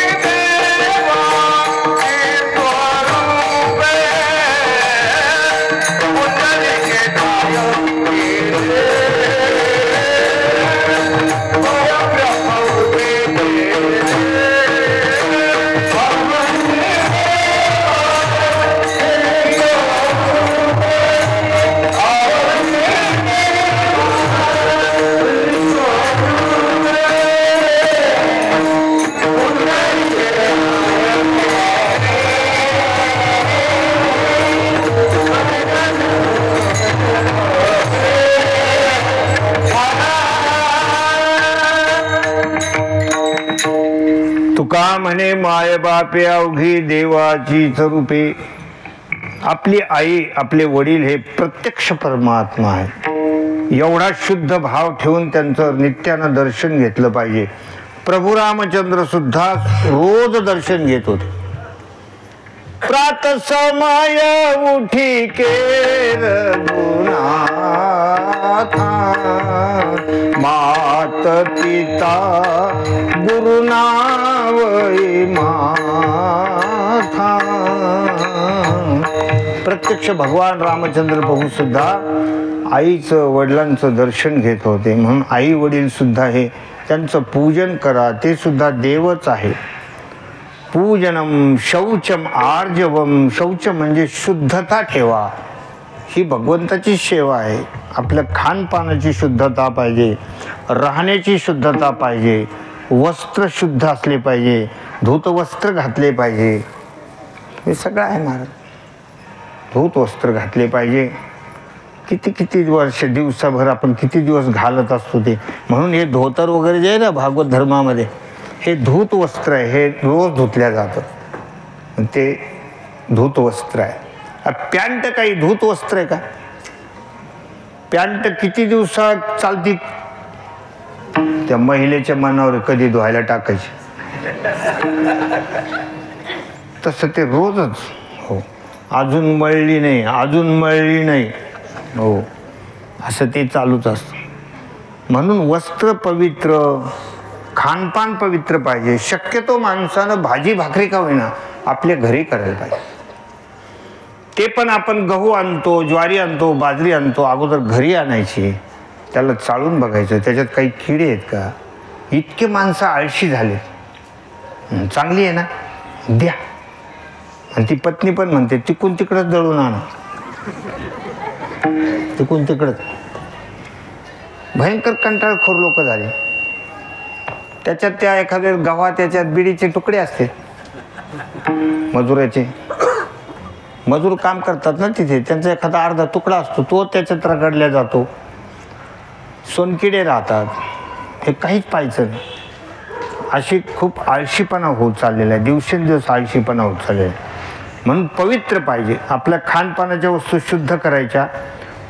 तुका म्हणे माय बापे अवघी देवाची स्वरूपे. आपली आई, आपले वडील हे प्रत्यक्ष परमात्मा आहे. एवढा शुद्ध भाव ठेवून त्यांचं नित्यानं दर्शन घेतलं पाहिजे. प्रभू रामचंद्र सुद्धा रोज दर्शन घेत होते. प्रात समय उठी के रघुनाथा, मात पिता गुरुनावई माथा. प्रत्यक्ष भगवान रामचंद्र प्रभू सुद्धा आईचं, वडिलांचं दर्शन घेत होते. म्हणून आई वडील सुद्धा हे त्यांचं पूजन करा, ते सुद्धा देवच आहे. पूजनम शौचम आर्जवम. शौच म्हणजे शुद्धता ठेवा, ही भगवंताची सेवा आहे. आपल्या खानपानाची शुद्धता पाहिजे, राहण्याची शुद्धता पाहिजे, वस्त्र शुद्ध असले पाहिजे, धूत वस्त्र घातले पाहिजे. हे सगळं आहे महाराज. धूत वस्त्र घातले पाहिजे. किती किती वर्ष, दिवसाभर आपण किती दिवस घालत असतो ते. म्हणून हे धोतर वगैरे जे आहे ना भागवत धर्मामध्ये, हे धूत वस्त्र आहे, हे रोज धुतल्या जातं, ते धूत वस्त्र आहे. पॅन्ट काही धूत वस्त्र आहे का? पॅन्ट किती दिवसात चालती? त्या महिलेच्या मनावर कधी धुवायला टाकायची, तसं ते रोजच. हो, अजून मळली नाही, अजून मळली नाही, हो, असं ते चालूच असतं. म्हणून वस्त्र पवित्र, खानपान पवित्र पाहिजे. शक्यतो माणसानं भाजी भाकरी का होईना आपल्या घरी करायला पाहिजे. ते पण आपण गहू आणतो, ज्वारी आणतो, बाजरी आणतो, अगोदर घरी आणायची, त्याला चाळून बघायचं त्याच्यात काही किडे आहेत का. इतके माणसं आळशी झाले. चांगली आहे ना, द्या. आणि ती पत्नी पण म्हणते तिकून तिकडंच दळून आणा, तिकून तिकडंच. भयंकर कंटाळखोर लोक झाले. त्याच्यात त्या एखाद्या गव्हात त्याच्यात बिडीचे तुकडे असते, मजुराचे. मजूर काम करतात ना तिथे, त्यांचा एखादा अर्धा तुकडा असतो, तो त्याच्यात रगडला जातो. सोनकिडे राहतात, हे काहीच पाहायचं नाही. अशी खूप आळशीपणा होत चाललेला आहे, दिवसेंदिवस आळशीपणा होत चाललेला आहे. म्हणून पवित्र पाहिजे. आपल्या खानपानाच्या वस्तू शुद्ध करायच्या,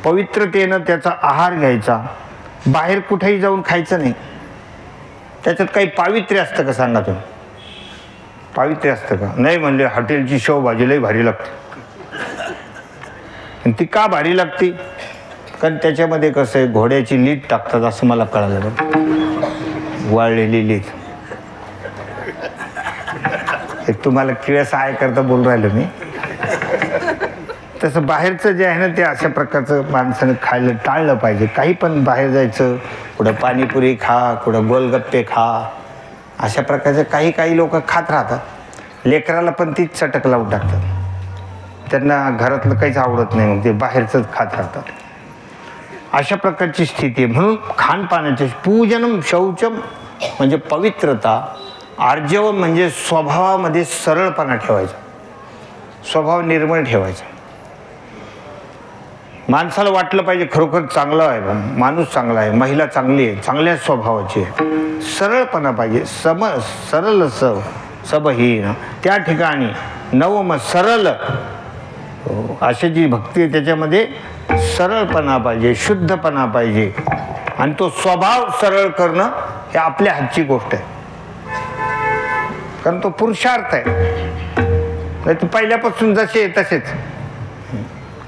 पवित्रतेनं त्याचा आहार घ्यायचा. बाहेर कुठेही जाऊन खायचं नाही. त्याच्यात काही पावित्र्य असतं का सांगा तुम्ही? पावित्र्य असतं का? नाही म्हणले हॉटेलची शेवभाजी लई भारी लागते. आणि ती का भारी लागते? कारण त्याच्यामध्ये कसं आहे, घोड्याची लीट टाकतात असं मला कळालं बरं. वाळलेली लीट. तुम्हाला किळस आहे करता बोल राहिलो मी. तसं बाहेरचं जे आहे ना ते अशा प्रकारचं माणसानं खायला टाळलं पाहिजे. काही पण बाहेर जायचं, कुठं पाणीपुरी खा, कुठं गोलगप्पे खा, अशा प्रकारचे काही लोक खात राहतात. लेकराला पण तीच चटक लावून टाकतात. त्यांना घरातलं काहीच आवडत नाही, मग ते बाहेरचंच खात राहतात. अशा प्रकारची स्थिती आहे. म्हणून खानपानाचे पूजनम शौचम म्हणजे पवित्रता, आर्जवम म्हणजे स्वभावामध्ये सरळपणा ठेवायचा, स्वभाव निर्मळ ठेवायचा. माणसाला वाटलं पाहिजे खरोखर चांगला आहे, माणूस चांगला आहे, महिला चांगली आहे, चांगल्या स्वभावाची आहे. सरळपणा पाहिजे. सरळ सबहीन त्या ठिकाणी नवम सरळ अशी जी भक्ती आहे त्याच्यामध्ये सरळपणा पाहिजे, शुद्धपणा पाहिजे. आणि तो स्वभाव सरळ करणं हे आपल्या हातची गोष्ट आहे, कारण तो पुरुषार्थ आहे. नाही तर पहिल्यापासून जसे आहे तसेच.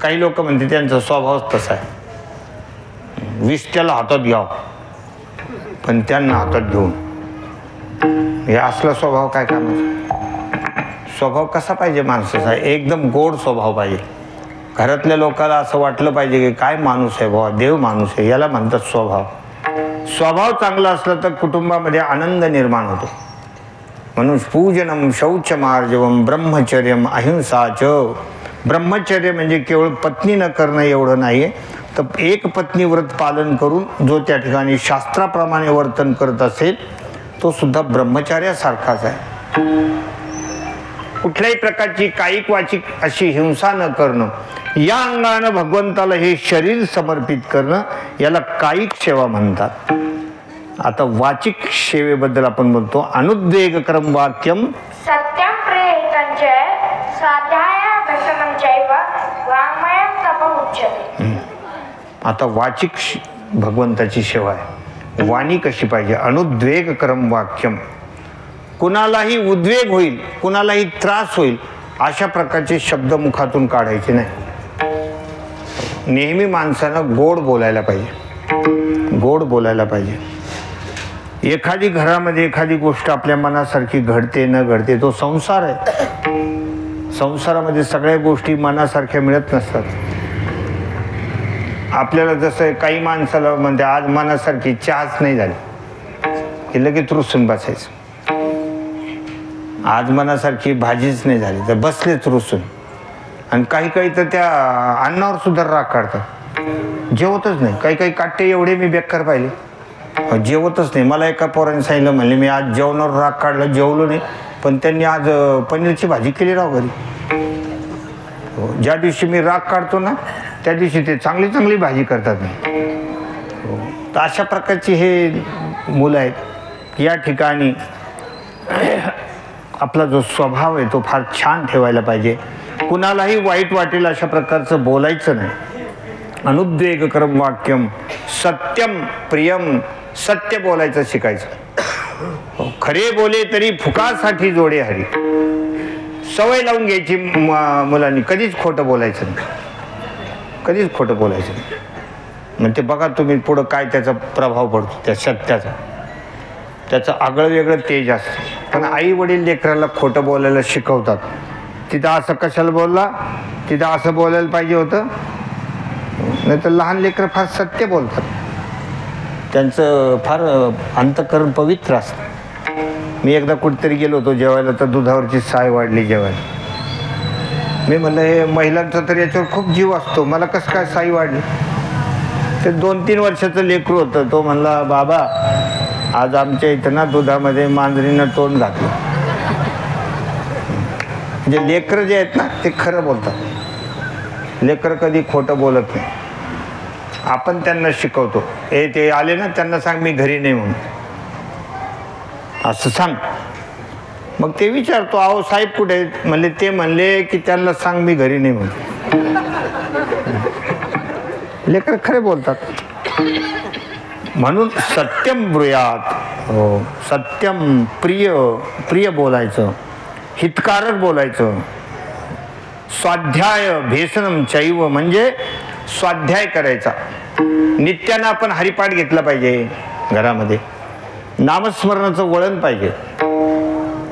काही लोक म्हणते त्यांचा स्वभावच तसा आहे, विष्ट्याला हातात घ्यावं पण त्यांना हातात घेऊन. हे असला स्वभाव काय कामाचा? स्वभाव कसा पाहिजे माणसाचा? एकदम गोड स्वभाव पाहिजे. घरातल्या लोकांना असं वाटलं पाहिजे की काय माणूस आहे बाबा, देव माणूस आहे, याला म्हणतात स्वभाव. स्वभाव चांगला असला तर कुटुंबामध्ये आनंद निर्माण होतो. म्हणून पूजनम शौचमार्जवम ब्रह्मचर्यम अहिंसाच. ब्रह्मचर्य म्हणजे केवळ पत्नी न करणं एवढं नाही, तर एक पत्नी व्रत पालन करून जो त्या ठिकाणी शास्त्राप्रमाणे वर्तन करत असेल तो सुद्धा ब्रह्मचार्यासारखाच आहे. कुठल्याही प्रकारची कायिक वाचिक अशी हिंसा न करणं, या अंगानं भगवंताला हे शरीर समर्पित करणं, याला कायिक सेवा म्हणतात. आता वाचिक सेवेबद्दल आपण बोलतो. अनुद्वेगकरम वाक्यम सत्यम प्रेतंच स्वाध्याय दर्शनम चैव वाङ्मयं तप उच्यते. आता वाचिक भगवंताची सेवा आहे. वाणी कशी पाहिजे? अनुद्वेगकरम वाक्यम. कुणालाही उद्वेग होईल, कुणालाही त्रास होईल अशा प्रकारचे शब्द मुखातून काढायचे नाही. नेहमी माणसानं गोड बोलायला पाहिजे, गोड बोलायला पाहिजे. एखादी घरामध्ये एखादी गोष्ट आपल्या मनासारखी घडते न घडते, तो संसार आहे. संसारामध्ये सगळ्या गोष्टी मनासारख्या मिळत नसतात. आपल्याला जसं काही माणसाला म्हणते आज मनासारखी चहाच नाही झाली की लगेच रुसून बसायचं. आज मनासारखी भाजीच नाही झाली तर बसलेच रुसून. आणि काही तर त्या अन्नावर सुद्धा राग काढतात, जेवतच नाही. काही काटे एवढे मी बेकार पाहिले, जेवतच नाही. मला एका पोराने सांगितलं, म्हणले मी आज जेवणावर राग काढला, जेवलो नाही, पण त्यांनी आज पनीरची भाजी केली राव घरी. ज्या दिवशी मी राग काढतो ना त्या दिवशी ते चांगली भाजी करतात. तर अशा प्रकारची हे मुलं आहेत. या ठिकाणी आपला जो स्वभाव आहे तो फार छान ठेवायला पाहिजे. कुणालाही वाईट वाटेल अशा प्रकारचं बोलायचं नाही. अनुद्वेगकरम वाक्यम सत्यम प्रियम. सत्य बोलायचं शिकायचं. खरे बोले तरी फुकासाठी जोडे हरी. सवय लावून घ्यायची मुलांनी. कधीच खोटं बोलायचं नाही, कधीच खोटं बोलायचं नाही. म्हणजे बघा तुम्ही पुढं काय त्याचा प्रभाव पडतो त्या सत्याचा. त्याचं आगळं वेगळं तेज असतं. पण आई वडील लेकराला खोटं बोलायला शिकवतात. तिथं असं कशाला बोलला, तिथं असं बोलायला पाहिजे होतं. नाही तर लहान लेकरं फार सत्य बोलतात. त्यांचं फार अंतःकरण पवित्र असतं. मी एकदा कुठेतरी गेलो होतो जेवायला, तर दुधावरची साय वाढली जेवायला. मी म्हणलं हे महिलांचा तर याच्यावर खूप जीव असतो, मला कसं काय साई वाढली? ते 2-3 वर्षाचं लेकरू होतं. तो म्हणला बाबा आज आमच्या इथं ना दुधामध्ये मांजरीनं तोंड घातलं. म्हणजे लेकरं जे आहेत ना ते खरं बोलतात. लेकरं कधी खोटं बोलत नाही. आपण त्यांना शिकवतो, ते आले ना त्यांना सांग मी घरी नाही म्हणून, असं सांग. मग ते विचारतो अहो साहेब कुठे आहेत? म्हणले ते म्हणले की त्यांना सांग मी घरी नाही म्हणून. लेकर खरे बोलतात म्हणून सत्यम ब्रूयात. हो, सत्यम प्रिय प्रिय बोलायचं, हितकारक बोलायचं. स्वाध्याय भेसनम चैव म्हणजे स्वाध्याय करायचा. नित्यानं आपण हरिपाठ घेतला पाहिजे. घरामध्ये नामस्मरणाचं वळण पाहिजे.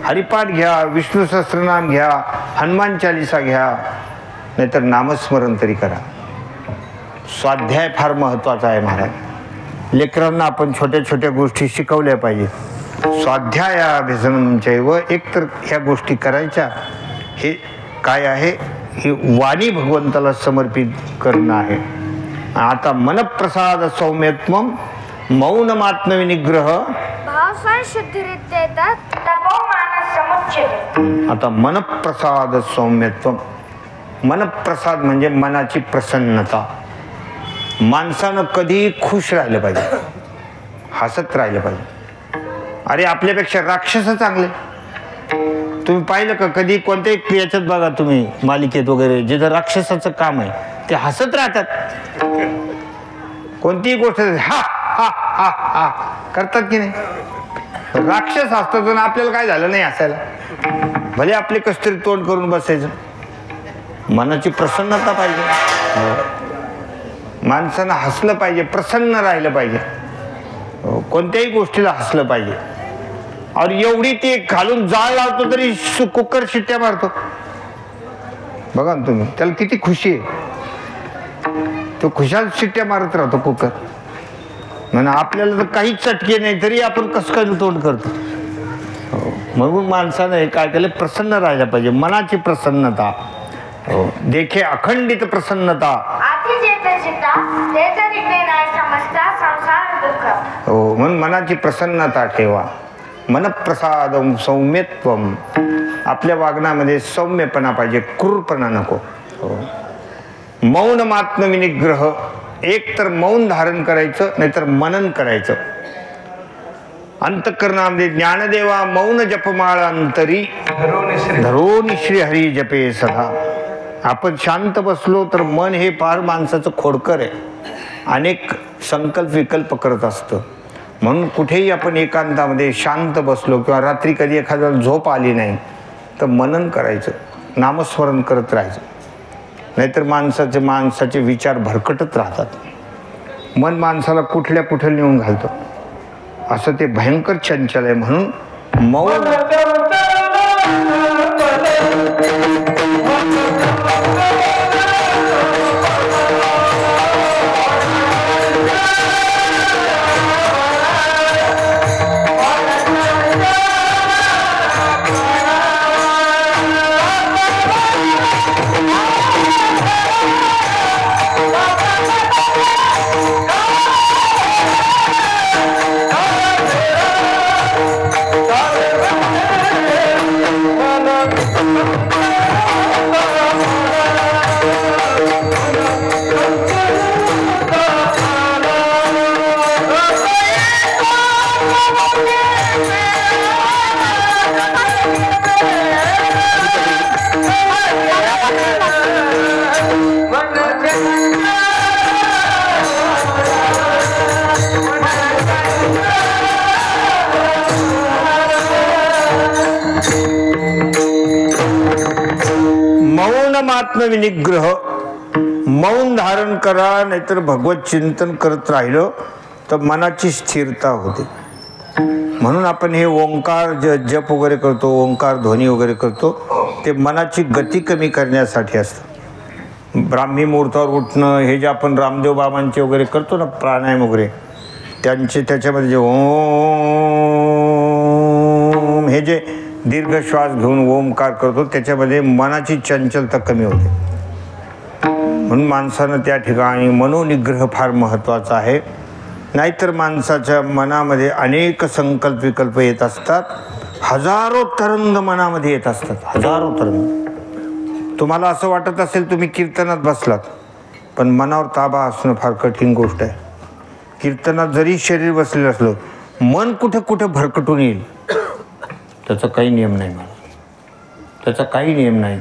हरिपाठ घ्या, विष्णू सहस्त्रनाम घ्या, हनुमान चालिसा घ्या, नाहीतर नामस्मरण तरी करा. स्वाध्याय फार महत्त्वाचा आहे महाराज. लेकरांना आपण छोट्या छोट्या गोष्टी शिकवल्या पाहिजे. स्वाध्यायाभ्यसनम चैव, एकतर ह्या गोष्टी करायच्या. हे काय आहे? ही वाणी भगवंताला समर्पित करणं आहे. आता मनप्रसाद सौम्यत्वम मौनमात्मविनिग्रह. भावस्वर शुद्धिरित्या येतात तपोमानस समुच्चते. आता मनप्रसाद सौम्यत्वम. मनप्रसाद म्हणजे मनाची प्रसन्नता. माणसानं कधी खुश राहिलं पाहिजे, हसत राहिलं पाहिजे. अरे आपल्यापेक्षा राक्षस चांगले. तुम्ही पाहिलं का कधी कोणत्याही याच्यात बघा तुम्ही मालिकेत वगैरे, जिथं राक्षसाचं काम आहे ते हसत राहतात. कोणतीही गोष्ट हा हा हा हा करतात की नाही. राक्षस असतात आणि आपल्याला काय झालं नाही हसायला. भले आपले कसतरी तोंड करून बसायचं. मनाची प्रसन्नता पाहिजे. माणसानं हसलं पाहिजे, प्रसन्न राहिलं पाहिजे. कोणत्याही गोष्टीला हसलं पाहिजे. और एवढी ते घालून जाळ लावतो तरी कुकर शिट्ट्या मारतो. बघा ना तुम्ही, त्याला किती खुशी आहे. तो खुशाल शिट्ट्या मारत राहतो कुकर. म्हणून आपल्याला तर काहीच चटके नाही तरी आपण कसं काय तोंड करतो. म्हणून माणसानं हे काय केलं, प्रसन्न राहायला पाहिजे. मनाची प्रसन्नता. देखे अखंडित प्रसन्नता. हो, म्हणून मनाची प्रसन्नता ठेवा. मनप्रसाद सौम्यत्वम. आपल्या वागण्यामध्ये सौम्यपणा पाहिजे, क्रूरपणा नको. मौनमात्मविनिग्रह. एक तर मौन धारण करायचं, नाहीतर मनन करायचं. अंतःकरणामध्ये ज्ञानदेवा मौन जपमाळ अंतरी धरोनी श्री हरी जपे सदा. आपण शांत बसलो तर मन हे फार माणसाचं खोडकर आहे. अनेक संकल्प विकल्प करत असतं. म्हणून कुठेही आपण एकांतामध्ये शांत बसलो किंवा रात्री कधी एखाद्याला झोप आली नाही तर मनन करायचं, नामस्मरण करत राहायचं. नाहीतर माणसाचे विचार भरकटत राहतात. मन माणसाला कुठल्या कुठे नेऊन घालतं. असं ते भयंकर चंचल आहे. म्हणून मौन आत्मविनिग्रह. मौन धारण करा, नाहीतर भगवत चिंतन करत राहिलं तर मनाची स्थिरता होते. म्हणून आपण हे ओंकार जप वगैरे करतो, ओंकार ध्वनी वगैरे करतो, ते मनाची गती कमी करण्यासाठी असतं. ब्राह्मी मुहूर्तावर उठणं, हे जे आपण रामदेव बाबांचे वगैरे करतो ना प्राणायाम वगैरे, त्याच्यामध्ये जे ओम, हे जे दीर्घ श्वास घेऊन ओमकार करतो, त्याच्यामध्ये मनाची चंचलता कमी होते. म्हणून माणसानं त्या ठिकाणी मनोनिग्रह फार महत्त्वाचा आहे. नाहीतर माणसाच्या मनामध्ये अनेक संकल्प विकल्प येत असतात. हजारो तरंग मनामध्ये येत असतात, हजारो तरंग. तुम्हाला असं वाटत असेल तुम्ही कीर्तनात बसलात, पण मनावर ताबा असणं फार कठीण गोष्ट आहे. कीर्तनात जरी शरीर बसलेलं असलं, मन कुठं कुठं भरकटून येईल, त्याचा काही नियम नाही. मला त्याचा काही नियम नाही.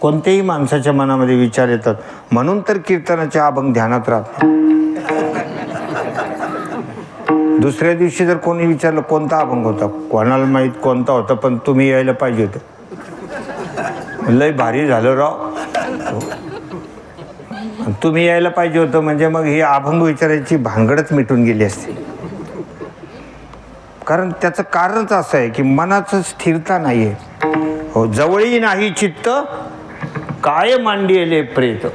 कोणत्याही माणसाच्या मनामध्ये विचार येतात, म्हणून तर कीर्तनाचे अभंग ध्यानात राहत. दुसऱ्या दिवशी जर कोणी विचारलं कोणता अभंग होता, कोणाला माहीत कोणता होता, पण तुम्ही यायला पाहिजे होतं. लय भारी झालं राव, तुम्ही यायला पाहिजे होतं, म्हणजे मग ही अभंग विचारायची भानगडच मिटून गेली असते. कारण त्याचं कारणच असं आहे की मनाचं स्थिरता नाही आहे. हो, जवळही नाही चित्त काय मांडिले प्रेत,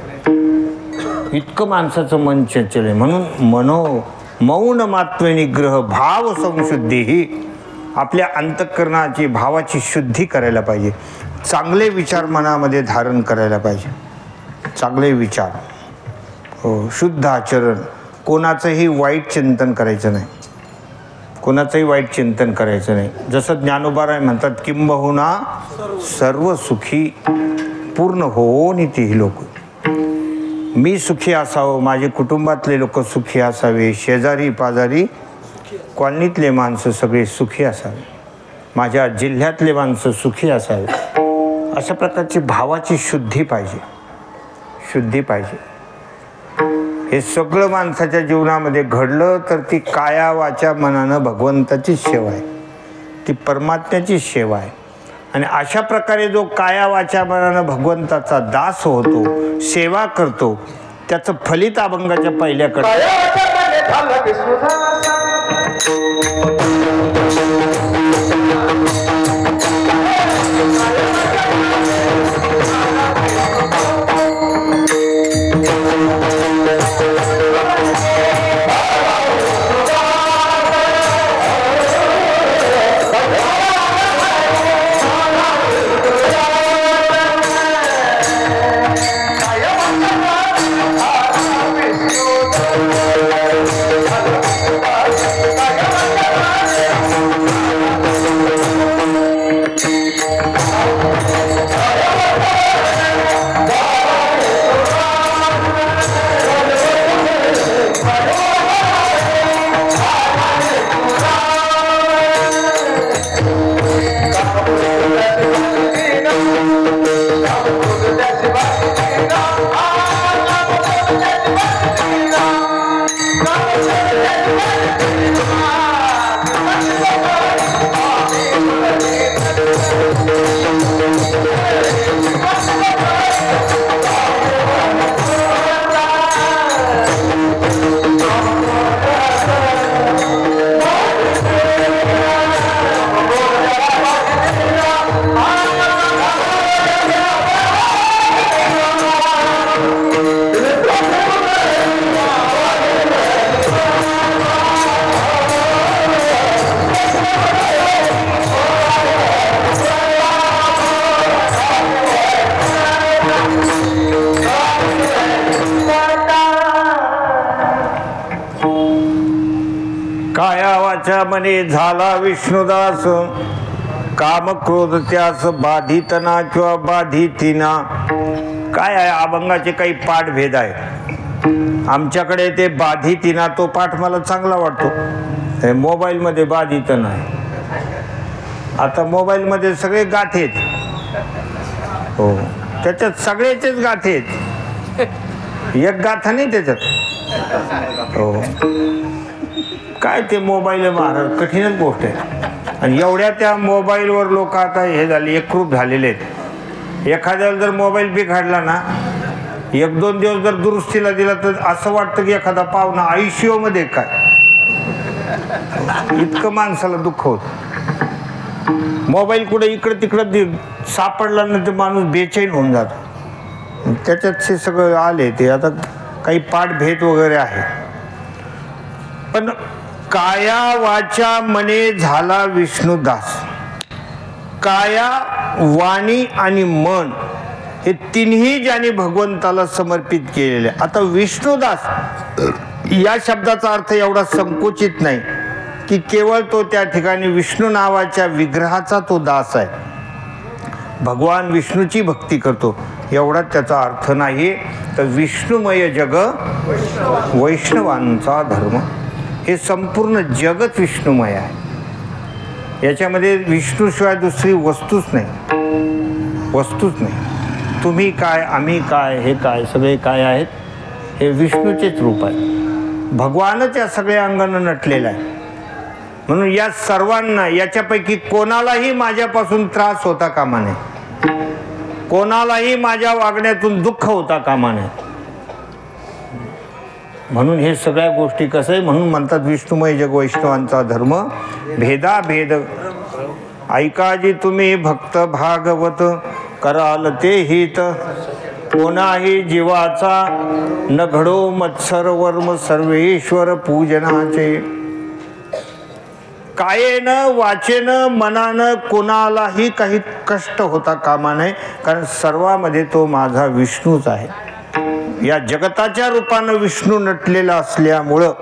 इतकं माणसाचं मन चंचल आहे. म्हणून मौन मात्वे निग्रह भाव संशुद्धी ही आपल्या अंतःकरणाची भावाची शुद्धी करायला पाहिजे. चांगले विचार मनामध्ये धारण करायला पाहिजे, चांगले विचार. हो, शुद्ध आचरण, कोणाचंही वाईट चिंतन करायचं नाही, कोणाचंही वाईट चिंतन करायचं नाही. जसं ज्ञानोबाराय म्हणतात, किंबहुना सर्व सुखी पूर्ण होऊन ती लोक. मी सुखी असावं, माझे कुटुंबातले लोक सुखी असावे, शेजारी पाजारी कॉलनीतले माणसं सगळे सुखी असावे, माझ्या जिल्ह्यातले माणसं सुखी असावे. अशा प्रकारची भावाची शुद्धी पाहिजे, शुद्धी पाहिजे. हे सगळं माणसाच्या जीवनामध्ये घडलं तर ती काया वाचा मनानं भगवंताची सेवा आहे, ती परमात्म्याची सेवा आहे. आणि अशा प्रकारे जो काया वाचा मनानं भगवंताचा दास होतो, सेवा करतो, त्याचं फलित अभंगाच्या पहिल्याकडे. काया मने झाला विष्णुदास, काम क्रोध त्यास बाधितना किंवा बाधितीना. काय आहे, अभंगाचे काही पाठ भेद आहे. आमच्याकडे ते बाधितीना तो पाठ मला चांगला वाटतो. मोबाईलमध्ये बाधितना आहे. आता मोबाईलमध्ये सगळे गाठे आहेत. हो, त्याच्यात सगळ्याचेच गाठे आहेत, एक गाथा नाही त्याच्यात. हो, काय ते मोबाईल महाराज कठीणच गोष्ट आहे. आणि एवढ्या त्या मोबाईलवर लोक आता हे झाले, एकरूप झालेले आहेत. एखाद्याला जर मोबाईल बिघडला ना, 1-2 दिवस जर दुरुस्तीला दिला तर असं वाटतं की एखादा पाहुणा ICU मध्ये काय, इतकं माणसाला दुःख होत. मोबाईल कुठे इकडं तिकडं सापडला ना ते माणूस बेचैन होऊन जातो. त्याच्यात ते सगळं आले. ते आता काही पाठभेद वगैरे आहे. पण काया वाचा मने झाला विष्णुदास. काया, वाणी आणि मन हे तिन्ही ज्याने भगवंताला समर्पित केलेले. आता विष्णुदास या शब्दाचा अर्थ एवढा संकुचित नाही की केवळ तो त्या ठिकाणी विष्णू नावाच्या विग्रहाचा तो दास आहे, भगवान विष्णूची भक्ती करतो, एवढा त्याचा अर्थ नाही. तर विष्णुमय जग वैष्णवांचा धर्म, हे संपूर्ण जगत विष्णुमय आहे. याच्यामध्ये विष्णूशिवाय दुसरी वस्तूच नाही, वस्तूच नाही. तुम्ही काय, आम्ही काय, हे काय, सगळे काय आहेत, हे विष्णूचेच रूप आहे. भगवानच या सगळ्या अंगानं नटलेला आहे. म्हणून या सर्वांना, याच्यापैकी कोणालाही माझ्यापासून त्रास होता कामा नये, कोणालाही माझ्या वागण्यातून दुःख होता कामा नये. म्हणून हे सगळ्या गोष्टी कसं आहे, म्हणून म्हणतात विष्णुमय जग वैष्णवांचा धर्म भेदाभेद. ऐकाजी तुम्ही भक्त भागवत, कराल ते हित, कोणाही जीवाचा न घडो मत्सर वर्म सर्वेश्वर पूजनाचे. कायेनं वाचेनं मनानं कोणालाही काही कष्ट होता कामा नये, कारण सर्वामध्ये तो माझा विष्णूच आहे. या जगताच्या रूपानं विष्णू नटलेला असल्यामुळं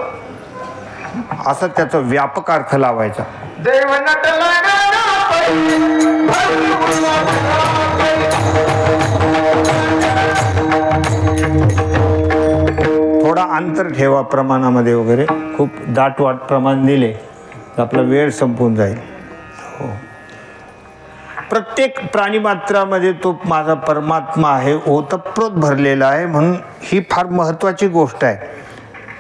असं त्याचा व्यापक अर्थ लावायचा. देव नटला थोडा अंतर ठेवा प्रमाणामध्ये वगैरे. खूप दाटवाट प्रमाण दिले तर आपला वेळ संपून जाईल. हो, प्रत्येक प्राणीमात्रामध्ये तो माझा परमात्मा आहे, ओतप्रोत भरलेला आहे. म्हणून ही फार महत्त्वाची गोष्ट आहे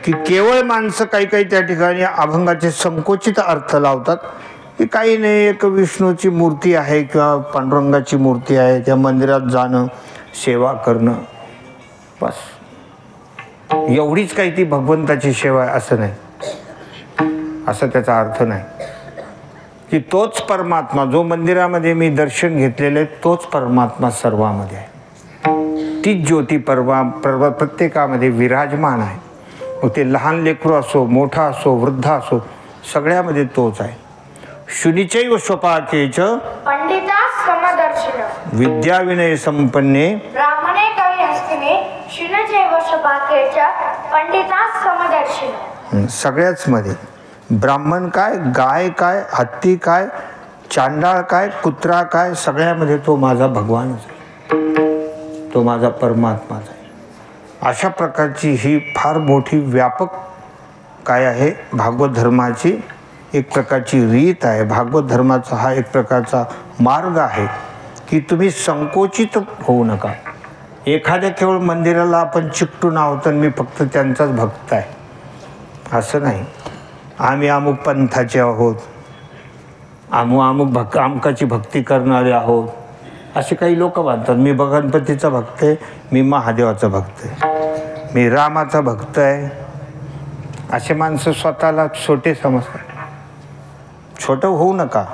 की केवळ माणसं काही काही त्या ठिकाणी अभंगाचे संकोचित अर्थ लावतात की काही नाही, एक विष्णूची मूर्ती आहे किंवा पांडुरंगाची मूर्ती आहे, त्या मंदिरात जाणं, सेवा करणं, बस एवढीच काही ती भगवंताची सेवा आहे असं नाही. असं त्याचा अर्थ नाही की तोच परमात्मा जो मंदिरामध्ये मी दर्शन घेतलेलं आहे तोच परमात्मा सर्वामध्ये आहे. तीच ज्योती प्रत्येकामध्ये विराजमान आहे. मग ते लहान लेकरू असो, मोठा असो, वृद्ध असो, सगळ्यामध्ये तोच आहे. शुनिचैव स्वपाकेच पंडिता समदर्शिन विद्या विनय संपन्ने ब्राह्मणे कवी हस्तिने शुनचैव स्वपाकेच पंडिता समदर्शिन. सगळ्याच मध्ये ब्राह्मण काय, गाय काय, हत्ती काय, चांडाळ काय, कुत्रा काय, सगळ्यामध्ये तो माझा भगवानच आहे, तो माझा परमात्माच आहे. अशा प्रकारची ही फार मोठी व्यापक काय आहे भागवत धर्माची एक प्रकारची रीत आहे. भागवत धर्माचा हा एक प्रकारचा मार्ग आहे की तुम्ही संकोचित होऊ नका. एखाद्या केवळ मंदिराला आपण चिकटून आहोत आणि मी फक्त त्यांचाच भक्त आहे असं नाही. आम्ही अमुक पंथाचे आहोत, अमुकाची भक्ती करणारे आहोत, असे काही लोक मानतात. मी गणपतीचा भक्त आहे, मी महादेवाचा भक्त आहे, मी रामाचा भक्त आहे. असे माणसं स्वतःला छोटे समजतात. छोटं होऊ नका.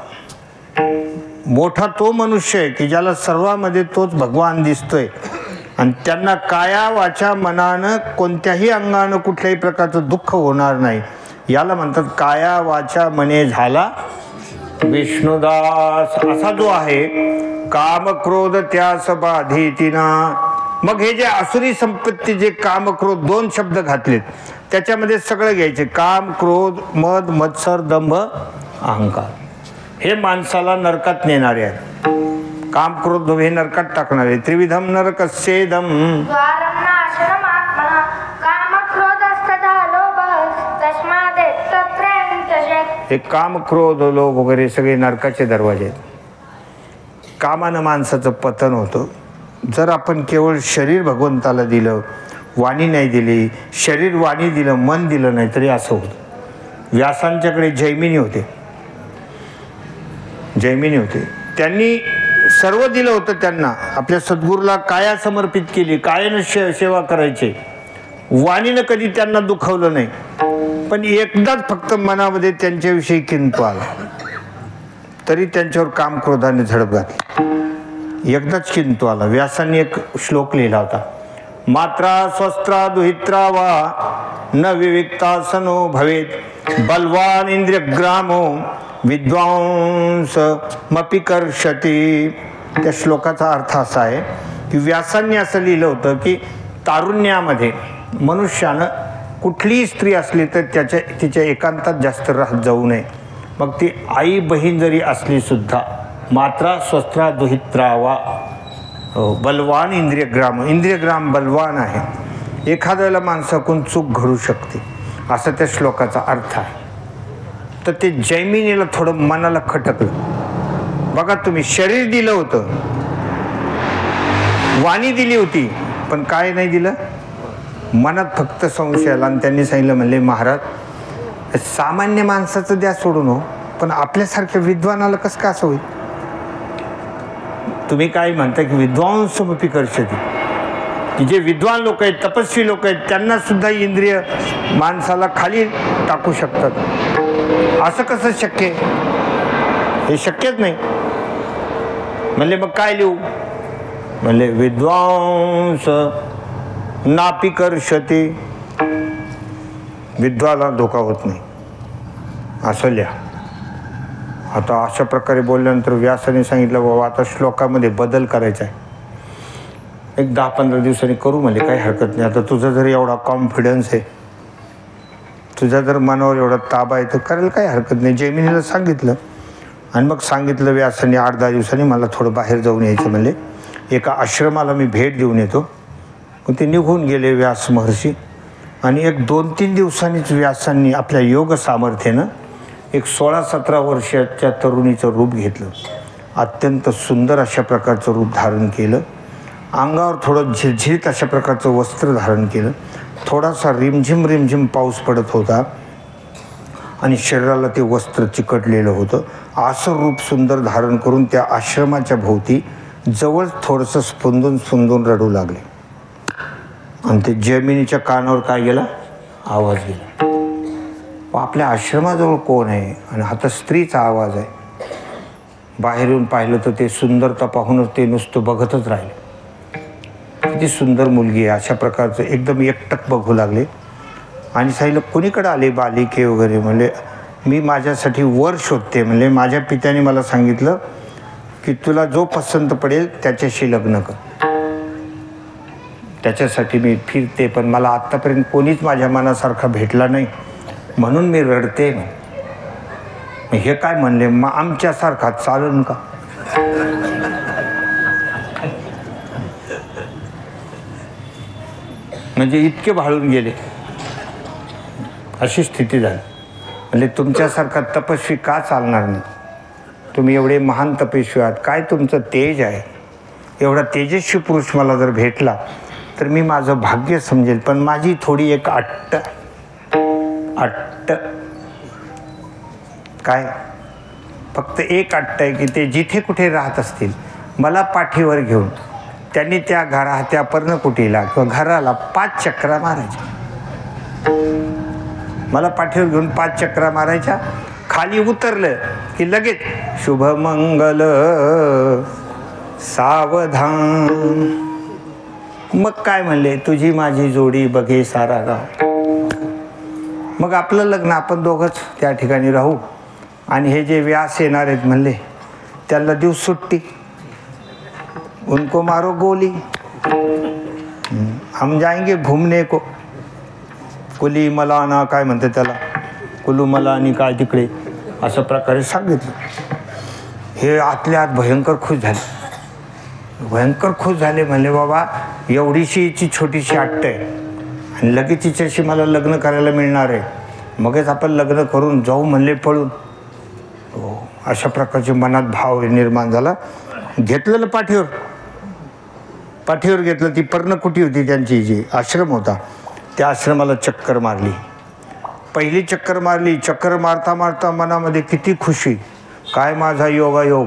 मोठा तो मनुष्य आहे की ज्याला सर्वामध्ये तोच भगवान दिसतोय आणि त्यांना काया वाचा मनानं कोणत्याही अंगानं कुठल्याही प्रकारचं दुःख होणार नाही. याला म्हणतात काया वाचा मने झाला विष्णुदास. असा जो आहे काम क्रोध त्यास बाधितीना. मग हे जे आसुरी संपत्ती जे काम क्रोध दोन शब्द घातलेत त्याच्यामध्ये सगळं घ्यायचे. काम क्रोध मद मत्सर दंभ अहंकार हे माणसाला नरकात नेणारे आहेत. काम क्रोध हे नरकात टाकणारे. त्रिविधम नरकस्येदम द्वारं नाशनम् आत्मनः कामक्रोधस्तथा लोभः तस्मादेतत्त्रयं हे काम क्रोध लोभ वगैरे सगळे नरकाचे दरवाजे आहेत. कामानं माणसाचं पतन होतं. जर आपण केवळ शरीर भगवंताला दिलं, वाणी नाही दिली, शरीर वाणी दिलं, मन दिलं नाही तरी असं होतं. व्यासांच्याकडे जैमिनी होते. त्यांनी सर्व दिलं होतं. त्यांना आपल्या सद्गुरूला काया समर्पित केली, कायानं सेवा करायची. वाणीनं कधी त्यांना दुखवलं नाही. पण एकदाच फक्त मनामध्ये त्यांच्याविषयी किंतु आला तरी त्यांच्यावर काम क्रोधाने झडप घातली. एकदाच किंतु आला. व्यासांनी एक श्लोक लिहिला होता. मात्रा स्वस्त्रा दुहित्रा वा न विविक्तासनो भवेत बलवान इंद्रियग्रामो विद्वांस मपि कर्षती. त्या श्लोकाचा अर्थ असा आहे की व्यासांनी असं लिहिलं होतं की तारुण्यामध्ये मनुष्यानं कुठलीही स्त्री असली तर तिच्या एकांतात जास्त राहत जाऊ नये. मग ती आई बहीण जरी असली सुद्धा मात्रा स्वस्त्रा दुहित्रा वा बलवान इंद्रियग्राम बलवान आहे. एखाद्याला माणसाकडून चूक घडू शकते असा त्या श्लोकाचा अर्थ आहे. तर ते जैमिनीला थोडं मनाला खटकलं. बघा तुम्ही शरीर दिलं होतं, वाणी दिली होती, पण काय नाही दिलं, मनात फक्त संशय आला. आणि त्यांनी सांगितलं, म्हणले महाराज सामान्य माणसाचं द्या सोडून हो, पण आपल्यासारख्या विद्वानाला कसं काय असं होईल. तुम्ही काय म्हणता की विद्वांसमपी कर्षती, की जे विद्वान लोक आहेत, तपस्वी लोक आहेत, त्यांना सुद्धा इंद्रिय माणसाला खाली टाकू शकतात. असं कसं शक्य आहे, हे शक्यच नाही. म्हणले मग काय लिहू. म्हणले विद्वांस नापी कर्षती, विद्वाला धोका होत नाही असं लिहा. आता अशा प्रकारे बोलल्यानंतर व्यासाने सांगितलं, बाबा आता श्लोकामध्ये बदल करायचा आहे, एक 10-15 दिवसांनी करू. म्हणजे काही हरकत नाही. आता तुझा जर एवढा कॉन्फिडन्स आहे, तुझा जर मनावर एवढा ताबा आहे, तर करायला काही हरकत नाही. जैमिनीला सांगितलं आणि मग सांगितलं व्यासाने 8-10 दिवसांनी मला थोडं बाहेर जाऊन यायचं. म्हणले एका आश्रमाला मी भेट देऊन येतो. मग ते निघून गेले व्यास महर्षी. आणि एक 2-3 दिवसांनीच व्यासांनी आपल्या योग सामर्थ्यानं एक 16-17 वर्षाच्या तरुणीचं रूप घेतलं. अत्यंत सुंदर अशा प्रकारचं रूप धारण केलं. अंगावर थोडं झिरझिरीत अशा प्रकारचं वस्त्र धारण केलं. थोडासा रिमझिम रिमझिम पाऊस पडत होता आणि शरीराला ते वस्त्र चिकटलेलं होतं. असं रूप सुंदर धारण करून त्या आश्रमाच्या भोवती जवळ थोडंसं स्फुंदून रडू लागले. आणि ते जैमिनीच्या कानावर काय गेला, आवाज गेला. आपल्या आश्रमाजवळ कोण आहे आणि हा तर स्त्रीचा आवाज आहे. बाहेर येऊन पाहिलं तर ते सुंदरता पाहूनच ते नुसतं बघतच राहिले. किती सुंदर मुलगी आहे अशा प्रकारचं एकदम एकटक बघू लागले. आणि सांगितलं कोणीकडे आले बालिके वगैरे. म्हणले मी माझ्यासाठी वर शोधते. म्हणले माझ्या पित्याने मला सांगितलं की तुला जो पसंत पडेल त्याच्याशी लग्न कर, त्याच्यासाठी मी फिरते, पण मला आत्तापर्यंत कोणीच माझ्या मनासारखा भेटला नाही, म्हणून मी रडते. हे काय म्हणले, मग आमच्यासारखा चालन का. म्हणजे इतके भाळून गेले, अशी स्थिती झाली. म्हणजे तुमच्यासारखा तपस्वी का चालणार नाही. तुम्ही एवढे महान तपस्वी आहात, काय तुमचं तेज आहे. एवढा तेजस्वी पुरुष मला जर भेटला तर मी माझं भाग्य समजेल. पण माझी थोडी एक अट्ट काय, फक्त एक अट्ट आहे की ते जिथे कुठे राहत असतील मला पाठीवर घेऊन त्यांनी त्या पर्णकुटीला किंवा घराला 5 चक्रा मारायच्या. मला पाठीवर घेऊन 5 चक्रा मारायच्या. खाली उतरलं की लगेच शुभमंगल सावधान. मग काय म्हणले, तुझी माझी जोडी बघे सारा गाव. मग आपलं लग्न आपण दोघंच त्या ठिकाणी राहू. आणि हे जे व्यास येणार आहेत म्हणले त्याला देऊ सुट्टी, उनको मारो गोली, हम जाएंगे घूमने को. कुली मलाना काय म्हणते त्याला, कुलू मला आणि काय तिकडे अशा प्रकारे सांगितलं. हे आतल्या आत भयंकर खुश झाले. म्हणले बाबा एवढीशी हिची छोटीशी अट्ट आहे आणि लगेच तिच्याशी मला लग्न करायला मिळणार आहे, मगच आपण लग्न करून जाऊ म्हणले पळून. अशा प्रकारचे मनात भाव निर्माण झाला. घेतलेलं पाठीवर घेतलं. ती पर्णकुटी होती त्यांची, जी आश्रम होता त्या आश्रमाला चक्कर मारली. पहिली चक्कर मारली. चक्कर मारता मारता मनामध्ये किती खुशी, काय माझा योगायोग,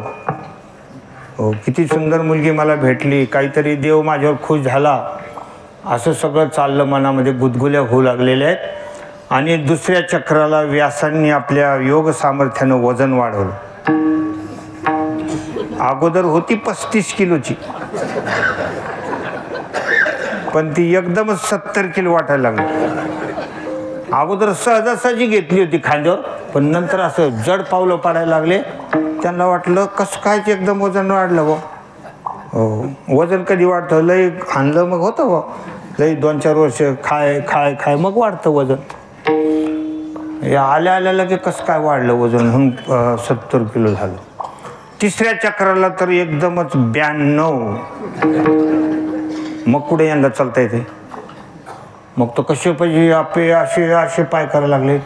हो किती सुंदर मुलगी मला भेटली, काहीतरी देव माझ्यावर खुश झाला, असं सगळं चाललं. मनामध्ये गुदगुल्या होऊ लागलेल्या आहेत. आणि दुसऱ्या चक्राला व्यासांनी आपल्या योग सामर्थ्यानं वजन वाढवलं. अगोदर होती 35 किलोची, पण ती एकदमच 70 किलो वाटायला लागली. अगोदर सहजासहजी घेतली होती खांद्यावर, पण नंतर असं जड पावलं पाडायला लागले. त्यांना वाटलं कसं काय एकदम वजन वाढलं बा. हो, वजन कधी वाढतं, लय आणलं मग होतं बा, लय 2-4 वर्ष खाय मग वाढतं वजन. आल्या की कसं काय वाढलं वजन, म्हणून 70 किलो झालं. तिसऱ्या चक्राला तर एकदमच 92. मग कुठे यांना चालता येते. मग तो कसे पाहिजे असे पाय करायला लागले.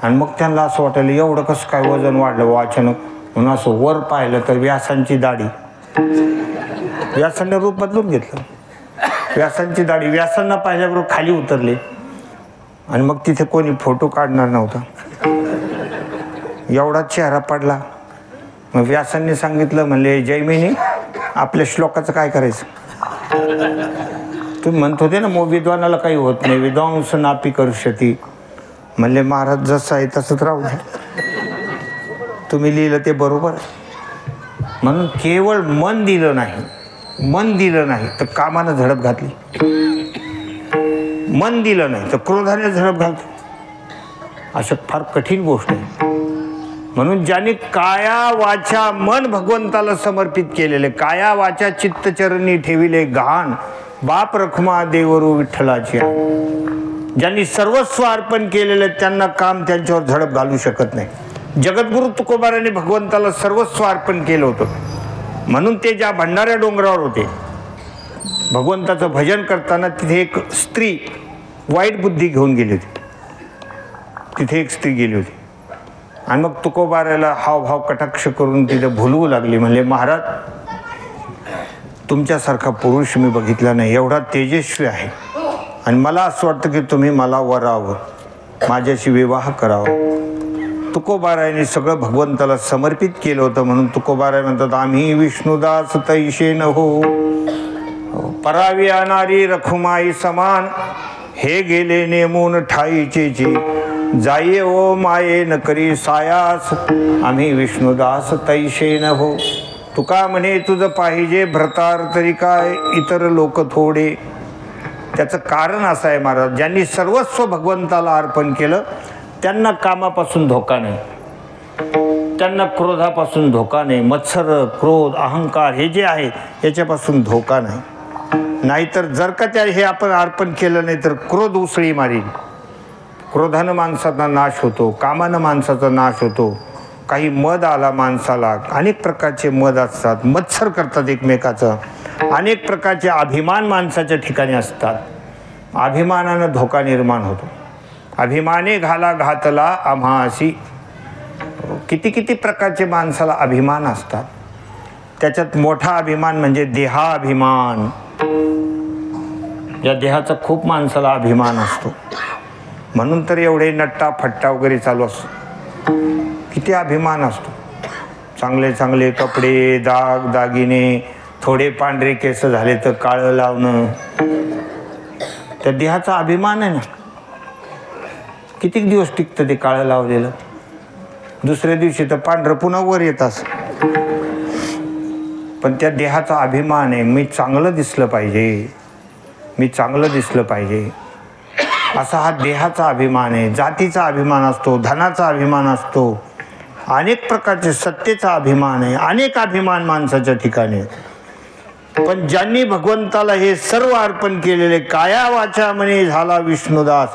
आणि मग त्यांना असं वाटायला एवढं कसं काय वजन वाढलं व अचानक. म्हणून असं वर पाहिलं तर व्यासांची दाढी व्यासांनी रूप बदलून घेतलं. व्यासांची दाढी, व्यासांना पाहिल्याबरोबर खाली उतरले आणि मग तिथे कोणी फोटो काढणार नव्हता, एवढा चेहरा पडला. मग व्यासांनी सांगितलं, म्हणले जैमिनी आपल्या श्लोकाचं काय करायचं? तुम्ही म्हणत होते ना मग विद्वानाला काही होत नाही, विद्वांस नापी करू शती. म्हणले महाराज जसं आहे तसंच राहू द्या, तुम्ही लिहिलं ते बरोबर आहे. म्हणून केवळ मन दिलं नाही तर कामानं झडप घातली, मन दिलं नाही तर क्रोधाने झडप घालतो. अशा फार कठीण गोष्ट आहे. म्हणून ज्याने काया वाचा मन भगवंताला समर्पित केलेले, काया वाचा चित्तचरणी ठेविले घाण, बाप रखमा देवरू विठ्ठलाची. ज्यांनी सर्वस्व अर्पण केलेले त्यांना काम त्यांच्यावर झडप घालू शकत नाही. जगद्गुरु तुकोबाराने भगवंताला सर्वस्व अर्पण केलं होतं. म्हणून ते ज्या भंडाऱ्या डोंगरावर होते भगवंताचं भजन करताना, तिथे एक स्त्री वाईट बुद्धी घेऊन गेली होती. तिथे एक स्त्री गेली होती आणि मग तुकोबाराला हावभाव कटाक्ष करून तिथे भुलवू लागली. म्हणले महाराज तुमच्यासारखा पुरुष मी बघितला नाही, एवढा तेजस्वी आहे आणि मला असं वाटतं की तुम्ही मला वरावं, माझ्याशी विवाह करावा. तुकोबारायने सगळं भगवंताला समर्पित केलं होतं. म्हणून तुकोबाराय म्हणतात, आम्ही विष्णुदास तैशे न हो, परावी अनारी रखुमाई समान, हे गेले नेमून ठाईचे जाये ओ माये न करी सायास, आम्ही विष्णुदास तैशे न हो. तुका म्हणे तुझं पाहिजे भ्रतार तरी काय, इतर लोक थोडे. त्याचं कारण असं आहे महाराज, ज्यांनी सर्वस्व भगवंताला अर्पण केलं त्यांना कामापासून धोका नाही, त्यांना क्रोधापासून धोका नाही. मत्सर, क्रोध, अहंकार हे जे आहे याच्यापासून धोका नाही. नाहीतर जर का त्या हे आपण अर्पण केलं नाही तर क्रोध उसळी मारील. क्रोधानं माणसाचा नाश होतो, कामानं माणसाचा नाश होतो. काही मद आला माणसाला, अनेक प्रकारचे मद असतात, मत्सर करतात एकमेकाचं. अनेक प्रकारचे अभिमान माणसाच्या ठिकाणी असतात. अभिमानानं धोका निर्माण होतो. अभिमाने घाला घातला आम्हासी. किती प्रकारचे माणसाला अभिमान असतात. त्याच्यात मोठा अभिमान म्हणजे देहाभिमान. या देहाचा खूप माणसाला अभिमान असतो. म्हणून तर एवढे नट्टा फट्टा वगैरे चालू असतो. किती अभिमान असतो. चांगले चांगले कपडे, दाग दागिने, थोडे पांढरे केस झाले तर काळं लावणं, त्या देहाचा अभिमान आहे ना. किती दिवस टिकतं ते काळं लावलेलं, दुसऱ्या दिवशी तर पांढरं पुन्हा वर येत असं. पण त्या देहाचा अभिमान आहे, मी चांगलं दिसलं पाहिजे, मी चांगलं दिसलं पाहिजे, असा हा देहाचा अभिमान आहे. जातीचा अभिमान असतो, धनाचा अभिमान असतो, अनेक प्रकारचे सत्तेचा अभिमान आहे, अनेक अभिमान माणसाच्या ठिकाणी. पण ज्यांनी भगवंताला हे सर्व अर्पण केलेले, काया वाचा म्हणे झाला विष्णुदास,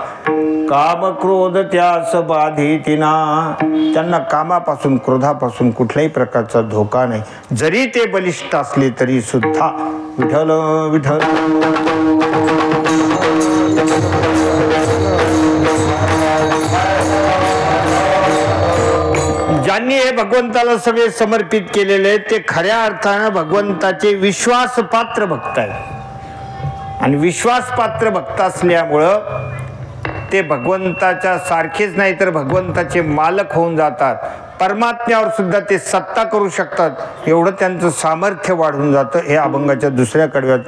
काम क्रोध त्यास बाधितिना, त्यांना कामापासून क्रोधापासून कुठल्याही प्रकारचा धोका नाही. जरी ते बलिष्ठ असले तरी सुद्धा विठ्ठल विठ्ठल. ज्यांनी हे भगवंताला सगळे समर्पित केलेले ते खऱ्या अर्थानं भगवंताचे विश्वासपात्र भक्त आहेत. आणि विश्वासपात्र भक्त असल्यामुळं ते भगवंताच्या सारखेच नाही तर भगवंताचे मालक होऊन जातात. परमात्म्यावर सुद्धा ते सत्ता करू शकतात. एवढं त्यांचं सामर्थ्य वाढून जातं. हे अभंगाच्या दुसऱ्या कडव्यात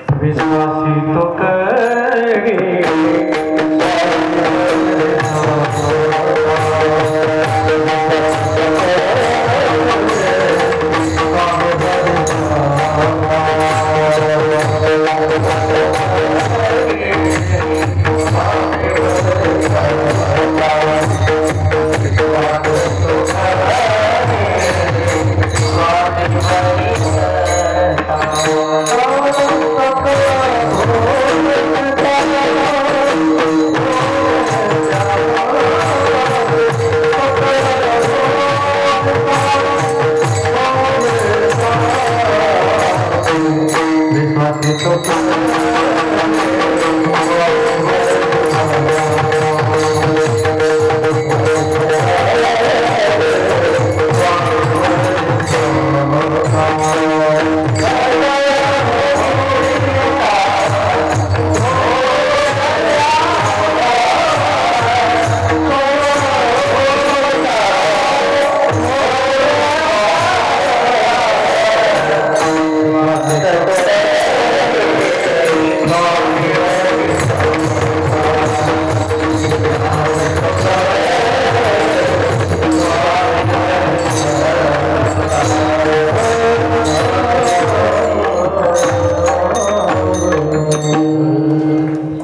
Oh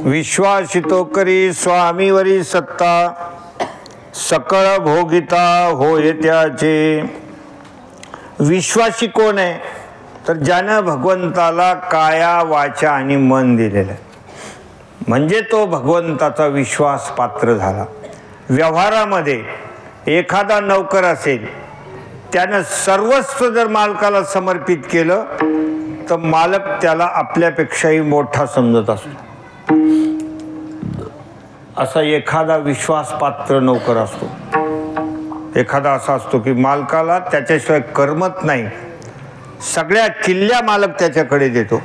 विश्वासितो करी स्वामीवरी सत्ता, सकळ भोगिता होय त्याचे. विश्वासी कोण आहे? तर ज्यानं भगवंताला काया वाचा आणि मन दिलेलं आहे, म्हणजे तो भगवंताचा विश्वास पात्र झाला. व्यवहारामध्ये एखादा नौकर असेल, त्यानं सर्वस्व जर मालकाला समर्पित केलं तर मालक त्याला आपल्यापेक्षाही मोठा समजत असतो. असा एखादा विश्वासपात्र नौकर असतो. एखादा असा असतो की मालकाला त्याच्याशिवाय करमत नाही, सगळ्या किल्ल्या मालक त्याच्याकडे देतो.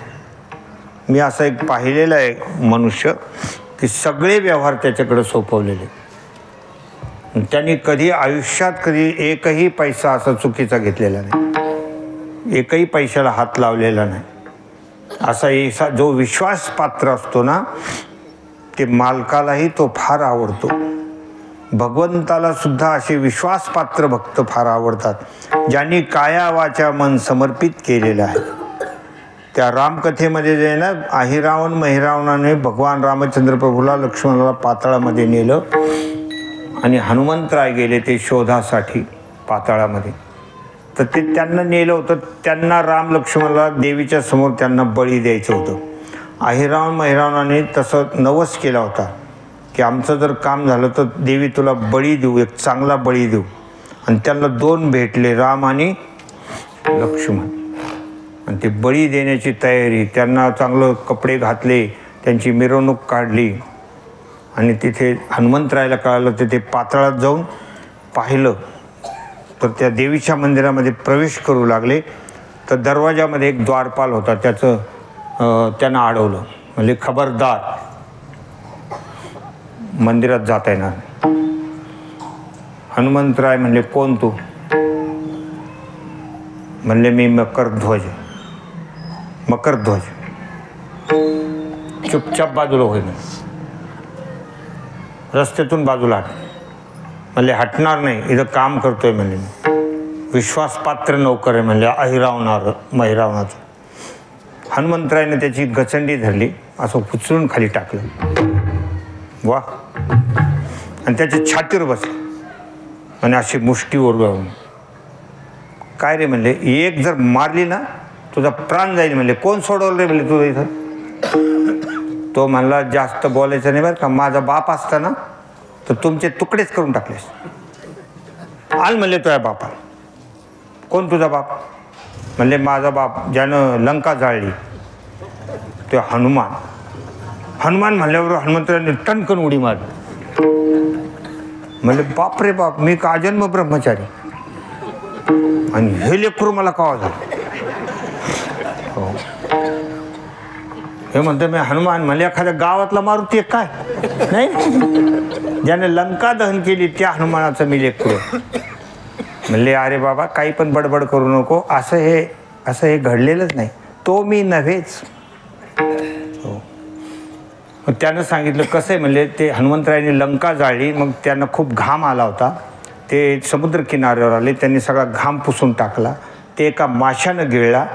मी असं एक पाहिलेलं आहे मनुष्य की सगळे व्यवहार त्याच्याकडे सोपवलेले. त्यांनी कधी आयुष्यात कधी एकही पैसा असा चुकीचा घेतलेला नाही, एकही पैशाला हात लावलेला नाही. असा जो विश्वासपात्र असतो ना, ते मालकालाही तो फार आवडतो. भगवंताला सुद्धा असे विश्वासपात्र भक्त फार आवडतात, ज्यांनी काया वाचा मन समर्पित केलेलं आहे. त्या रामकथेमध्ये जे आहे ना, अहिरावण महिरावणाने भगवान रामचंद्र प्रभूला लक्ष्मणाला पाताळामध्ये नेलं आणि हनुमंतराय गेले ते शोधासाठी पाताळामध्ये. तर ते त्यांना नेलं होतं. त्यांना राम लक्ष्मणाला देवीच्या समोर त्यांना बळी द्यायचं होतं. अहिरावण महिरावणाने तसं नवस केला होता की आमचं जर काम झालं तर देवी तुला बळी देऊ, एक चांगला बळी देऊ. आणि त्यांना 2 भेटले, राम आणि लक्ष्मण. आणि ते बळी देण्याची तयारी, त्यांना चांगलं कपडे घातले, त्यांची मिरवणूक काढली. आणि तिथे हनुमंतरायला कळालं, तिथे पाताळात जाऊन पाहिलं तर त्या देवीच्या मंदिरामध्ये प्रवेश करू लागले. तर दरवाजामध्ये एक द्वारपाल होता, त्यांना अडवलं. म्हणजे खबरदार, मंदिरात जाता येणार नाही. हनुमंतराय म्हणले, कोण तू? म्हणले, मी मकरध्वज. मकरध्वज. चुपचाप बाजूला होईल, रस्त्यातून बाजूला हट. म्हणले, हटणार नाही, इथं काम करतोय. म्हणले, विश्वासपात्र नौकर आहे म्हणले महिरावणाचं. हनुमंतरायने त्याची गचंडी धरली, असं उचलून खाली टाकलं. वा. आणि त्याच्या छातीवर बसले आणि अशी मुष्टीवर गावून, काय रे म्हणले, एक जर मारली ना तुझा प्राण जाईल. म्हणले, कोण सोडवलं रे म्हणले तुझं इथं? तो म्हणला, जास्त बोलायचं नाही बरं का, माझा बाप असता ना तर तुमचे तुकडेच करून टाकलेस. आल म्हणले तुझ्या बापा. कोण तुझा बाप? म्हणले, माझा बाप ज्यानं लंका जाळली तो हनुमान. हनुमान म्हणल्यावर हनुमंतराने टणकन उडी मारली. म्हणले, बाप रे बाप, मी का अजन्म ब्रह्मचारी आणि हे लेकरू मला कवा झालं? हो. हे म्हणते मी हनुमान. म्हणले, एखाद्या गावातला मारुती आहे काय? नाही, ज्याने लंका दहन केली त्या हनुमानाचं मी लेकरू. म्हणले, अरे बाबा, काही पण बडबड करू नको, असं हे घडलेलंच नाही, तो मी नव्हेच. हो. मग त्यानं सांगितलं, कसं आहे म्हणले, ते हनुमंतरायाने लंका जाळली, मग त्यांना खूप घाम आला होता. ते समुद्र किनाऱ्यावर आले, त्यांनी सगळा घाम पुसून टाकला. ते एका माशानं गिळला,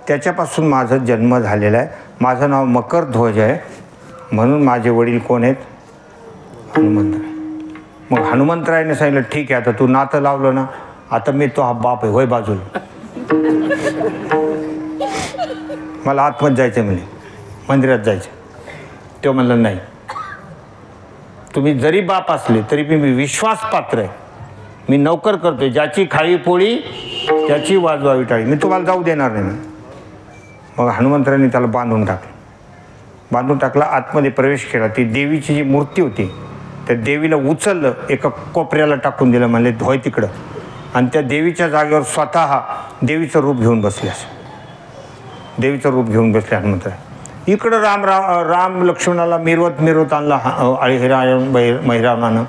त्याच्यापासून माझा जन्म झालेला आहे. माझं नाव मकरध्वज आहे, म्हणून माझे वडील कोण आहेत? हनुमंतराय. मग हनुमंतरायाने सांगितलं, ठीक आहे, आता तू नातं लावलं ना, आता मी तो हा बाप आहे, होय बाजूला. मला आतमध्ये जायचं आहे म्हणे, मंदिरात जायचं. तो म्हणलं, नाही, तुम्ही जरी बाप असले तरी मी विश्वासपात्र आहे, मी नौकर करतोय, ज्याची खाई पोळी त्याची वाजवावी टाळी, मी तुम्हाला जाऊ देणार नाही. मग हनुमंतरायांनी त्याला बांधून टाकला, आतमध्ये प्रवेश केला. ती देवीची जी मूर्ती होती त्या देवीला उचललं, एका कोपऱ्याला टाकून दिलं. म्हणले, धोय तिकडं. आणि त्या देवीच्या जागेवर स्वतः देवीचं रूप घेऊन बसले. देवीचं रूप घेऊन बसले हनुमंतराय. इकडं राम लक्ष्मणाला मिरवत आणला महिरावणानं.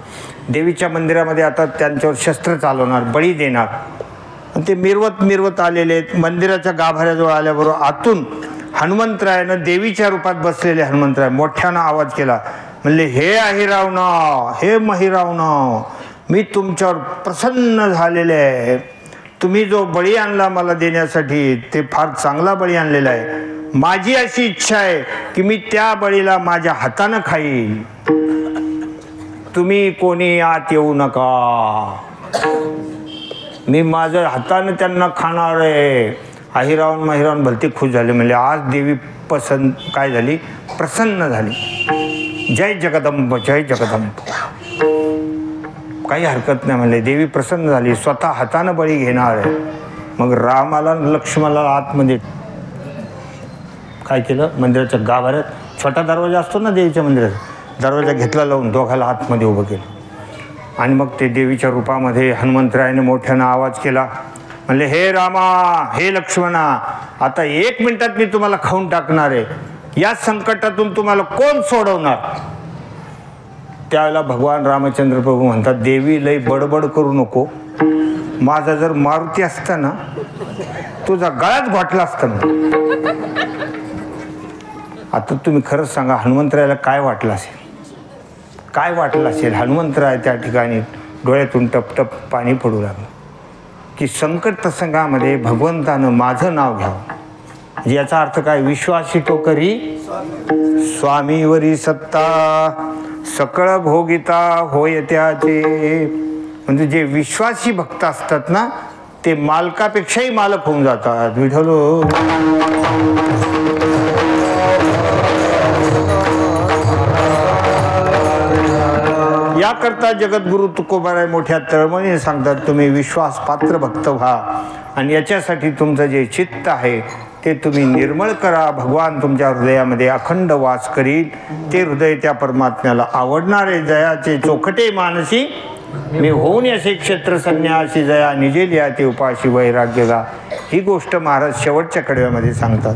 देवीच्या मंदिरामध्ये आता त्यांच्यावर शस्त्र चालवणार, बळी देणार. ते मिरवत आलेले आहेत. मंदिराच्या गाभाऱ्याजवळ आल्याबरोबर आतून हनुमंतरायानं देवीच्या रूपात बसलेले हनुमंतराय मोठ्यानं आवाज केला. म्हणले, हे अहिरावणा, हे महिरावणा, मी तुमच्यावर प्रसन्न झालेले आहे. तुम्ही जो बळी आणला मला देण्यासाठी ते फार चांगला बळी आणलेला आहे. माझी अशी इच्छा आहे की मी त्या बळीला माझ्या हातानं खाईन, तुम्ही कोणी आत येऊ नका, मी माझ्या हातानं त्यांना खाणार आहे. अहिरावण महिरावण भलते खुश झाले, म्हणजे आज देवी काय झाली, प्रसन्न झाली. जय जगदंब जय जगदंब. काही हरकत नाही म्हणले, देवी प्रसन्न झाली, स्वतः हातानं बळी घेणार आहे. मग रामाला लक्ष्मणाला आतमध्ये काय केलं, मंदिराच्या गाभाऱ्यात छोटा दरवाजा असतो ना देवीच्या मंदिराचा, दरवाजा घेतला लावून दोघाला आतमध्ये उभं केलं. आणि मग ते देवीच्या रूपामध्ये हनुमंतरायाने मोठ्यानं आवाज केला, म्हणले हे रामा हे लक्ष्मणा, आता 1 मिनिटात मी तुम्हाला खाऊन टाकणार आहे, या संकटातून तुम्हाला कोण सोडवणार. त्यावेळेला भगवान रामचंद्र प्रभू म्हणतात, देवी लई बडबड करू नको, माझा जर मारुती असता ना तुझा गळाच घोटला असता ना. आता तुम्ही खरंच सांगा, हनुमंतरायाला काय वाटलं असेल, काय वाटलं असेल. हनुमंतराय त्या ठिकाणी डोळ्यातून टपटप पाणी पडू लागलं की संकट प्रसंगामध्ये भगवंतानं माझं नाव घ्यावं. याचा अर्थ काय, विश्वासी तो करी स्वामीवरी सत्ता, सकळ भोगिता होय त्याचे. म्हणजे जे विश्वासी भक्त असतात ना ते मालकापेक्षाही मालक होऊन जातात. विठ्ठल याकरता जगद्गुरु तुकोबाराय मोठ्या तळमळीने सांगतात, तुम्ही विश्वास पात्र भक्त व्हा आणि याच्यासाठी तुमचं जे चित्त आहे ते तुम्ही निर्मळ करा. भगवान तुमच्या हृदयामध्ये अखंड वास करील. ते हृदय त्या परमात्म्याला आवडणारे. जयाचे चोखटे मानसी मी होऊन असे क्षेत्र संन्यासी, जया निजे लिया ते उपाशी वैराग्य गा. ही गोष्ट महाराज शेवटच्या कडव्यामध्ये सांगतात.